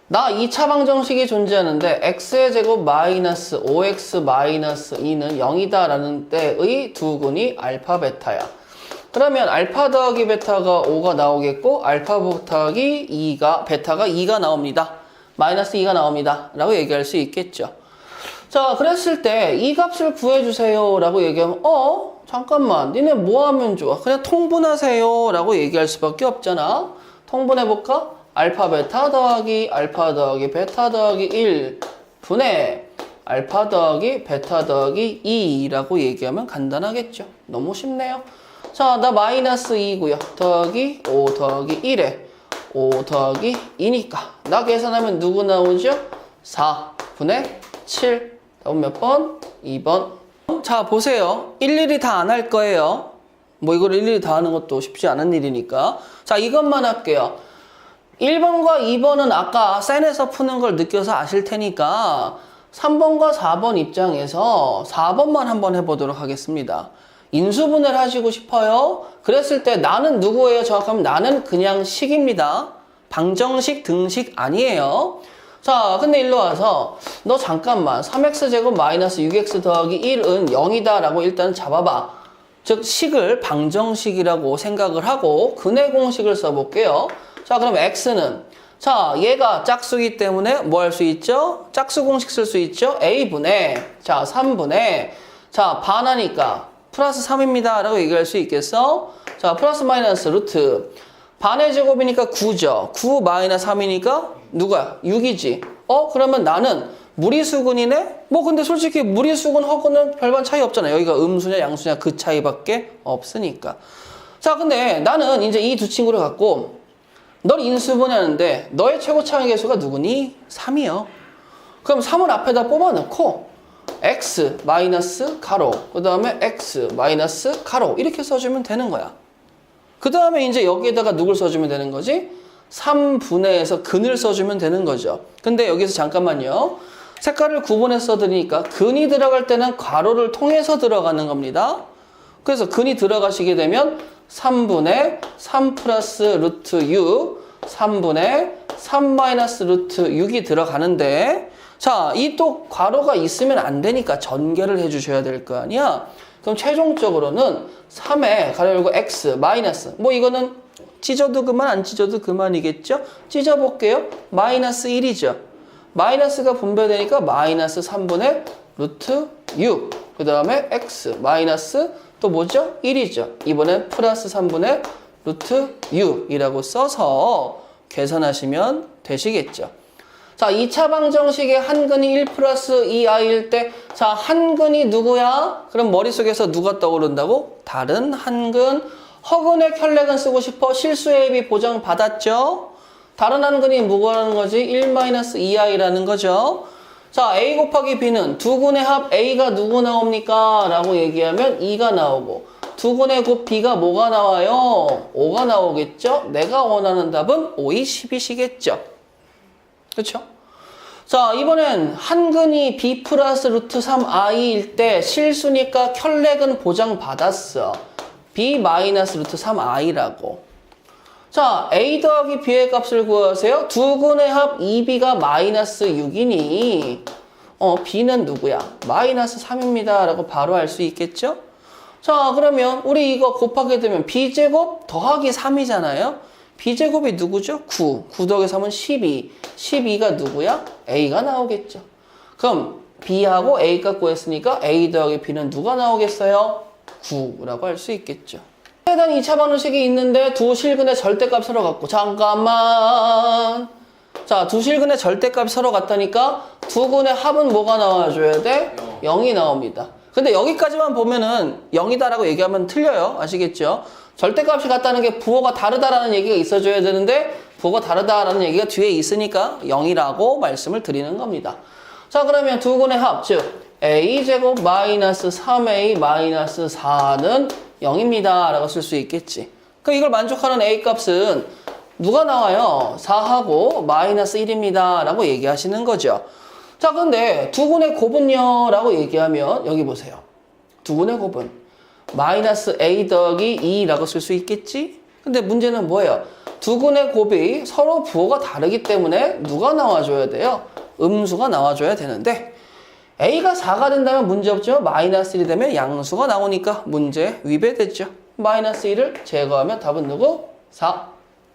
S1: 나 2차 방정식이 존재하는데 x의 제곱 마이너스 5x 마이너스 2는 0이다 라는 때의 두근이 알파 베타야. 그러면 알파 더하기 베타가 5가 나오겠고 알파 더하기 2가 베타가 2가 나옵니다. 마이너스 2가 나옵니다. 라고 얘기할 수 있겠죠. 자, 그랬을 때 이 값을 구해주세요 라고 얘기하면 잠깐만 니네 뭐 하면 좋아? 그냥 통분하세요 라고 얘기할 수밖에 없잖아. 통분해볼까? 알파 베타 더하기 베타 더하기 1 분의 알파 더하기 베타 더하기 2라고 얘기하면 간단하겠죠. 너무 쉽네요. 자, 나 마이너스 2고요. 더하기 5 더하기 1에 5 더하기 2니까 나 계산하면 누구 나오죠? 4분의 7. 다음 몇 번? 2번. 자, 보세요. 일일이 다 안 할 거예요. 뭐 이걸 일일이 다 하는 것도 쉽지 않은 일이니까. 자, 이것만 할게요. 1번과 2번은 아까 센에서 푸는 걸 느껴서 아실 테니까 3번과 4번 입장에서 4번만 한번 해보도록 하겠습니다. 인수분해를 하시고 싶어요? 그랬을 때 나는 누구예요? 정확하면 나는 그냥 식입니다. 방정식, 등식 아니에요. 자, 근데 일로 와서 너 잠깐만 3x제곱 마이너스 6x 더하기 1은 0이다 라고 일단 잡아봐. 즉 식을 방정식이라고 생각을 하고 근의 공식을 써볼게요. 자, 그럼 x는 자, 얘가 짝수기 때문에 뭐 할 수 있죠? 짝수 공식 쓸 수 있죠? a분의 자, 3분의 자, 반하니까 플러스 3입니다 라고 얘기할 수 있겠어? 자, 플러스 마이너스 루트 반의 제곱이니까 9죠. 9 마이너스 3이니까 누구야? 6이지. 그러면 나는 무리수근이네? 뭐 근데 솔직히 무리수근 허근은 별반 차이 없잖아. 여기가 음수냐 양수냐 그 차이밖에 없으니까. 자, 근데 나는 이제 이 두 친구를 갖고 널 인수분해하는데 너의 최고 차항의 개수가 누구니? 3이요. 그럼 3을 앞에다 뽑아놓고 x 마이너스 가로 그 다음에 x 마이너스 가로 이렇게 써주면 되는 거야. 그 다음에 이제 여기에다가 누굴 써주면 되는 거지? 3분의에서 근을 써주면 되는 거죠. 근데 여기서 잠깐만요. 색깔을 구분해서 써드리니까 근이 들어갈 때는 가로를 통해서 들어가는 겁니다. 그래서 근이 들어가시게 되면 3분의 3 플러스 루트 6 3분의 3 마이너스 루트 6이 들어가는데 자, 이 또 괄호가 있으면 안 되니까 전개를 해주셔야 될 거 아니야. 그럼 최종적으로는 3에 가로 열고 x 마이너스 뭐 이거는 찢어도 그만 안 찢어도 그만이겠죠. 찢어볼게요. 마이너스 1이죠. 마이너스가 분배되니까 마이너스 3분의 루트 6 그 다음에 x 마이너스 또 뭐죠? 1이죠. 이번엔 플러스 3분의 루트 6이라고 써서 계산하시면 되시겠죠. 자, 2차 방정식의 한근이 1 플러스 2i일 때, 자, 한근이 누구야? 그럼 머릿속에서 누가 떠오른다고? 다른 한근. 허근의 혈렉은 쓰고 싶어? 실수 A,B 보장 받았죠? 다른 한근이 뭐라는 거지? 1-2i라는 거죠. 자, A 곱하기 B는 두 근의 합 A가 누구 나옵니까? 라고 얘기하면 2가 나오고, 두 근의 곱 B가 뭐가 나와요? 5가 나오겠죠? 내가 원하는 답은 5이 10이시겠죠? 그렇죠? 자, 이번엔 한근이 B 플러스 루트 3i일 때 실수니까 혈렉은 보장받았어. B 마이너스 루트 3i라고. 자, A 더하기 B의 값을 구하세요. 두 근의 합 2B가 마이너스 6이니 B는 누구야? 마이너스 3입니다. 라고 바로 알 수 있겠죠? 자, 그러면 우리 이거 곱하게 되면 B제곱 더하기 3이잖아요. B제곱이 누구죠? 9. 9 더하기 3은 12. 12가 누구야? A가 나오겠죠. 그럼 B하고 A 값 구했으니까 A 더하기 B는 누가 나오겠어요? 9라고 할 수 있겠죠. 해당 2차 방정식이 있는데 두 실근의 절대값 서로 같고 잠깐만. 자, 두 실근의 절대값 서로 같다니까 두 근의 합은 뭐가 나와줘야 돼? 0이 나옵니다. 근데 여기까지만 보면은 0이다라고 얘기하면 틀려요. 아시겠죠? 절대값이 같다는 게 부호가 다르다라는 얘기가 있어줘야 되는데 부호가 다르다라는 얘기가 뒤에 있으니까 0이라고 말씀을 드리는 겁니다. 자, 그러면 두 근의 합, 즉 a제곱 마이너스 3a 마이너스 4는 0입니다 라고 쓸 수 있겠지. 그럼 이걸 만족하는 a 값은 누가 나와요? 4하고 마이너스 1입니다 라고 얘기하시는 거죠. 자, 근데 두 근의 곱은요 라고 얘기하면 여기 보세요. 두 근의 곱은 마이너스 a 더하기 2라고 쓸 수 있겠지? 근데 문제는 뭐예요? 두 근의 곱이 서로 부호가 다르기 때문에 누가 나와줘야 돼요? 음수가 나와줘야 되는데 a가 4가 된다면 문제없죠. 마이너스 1이 되면 양수가 나오니까 문제 위배됐죠. 마이너스 1을 제거하면 답은 누구? 4.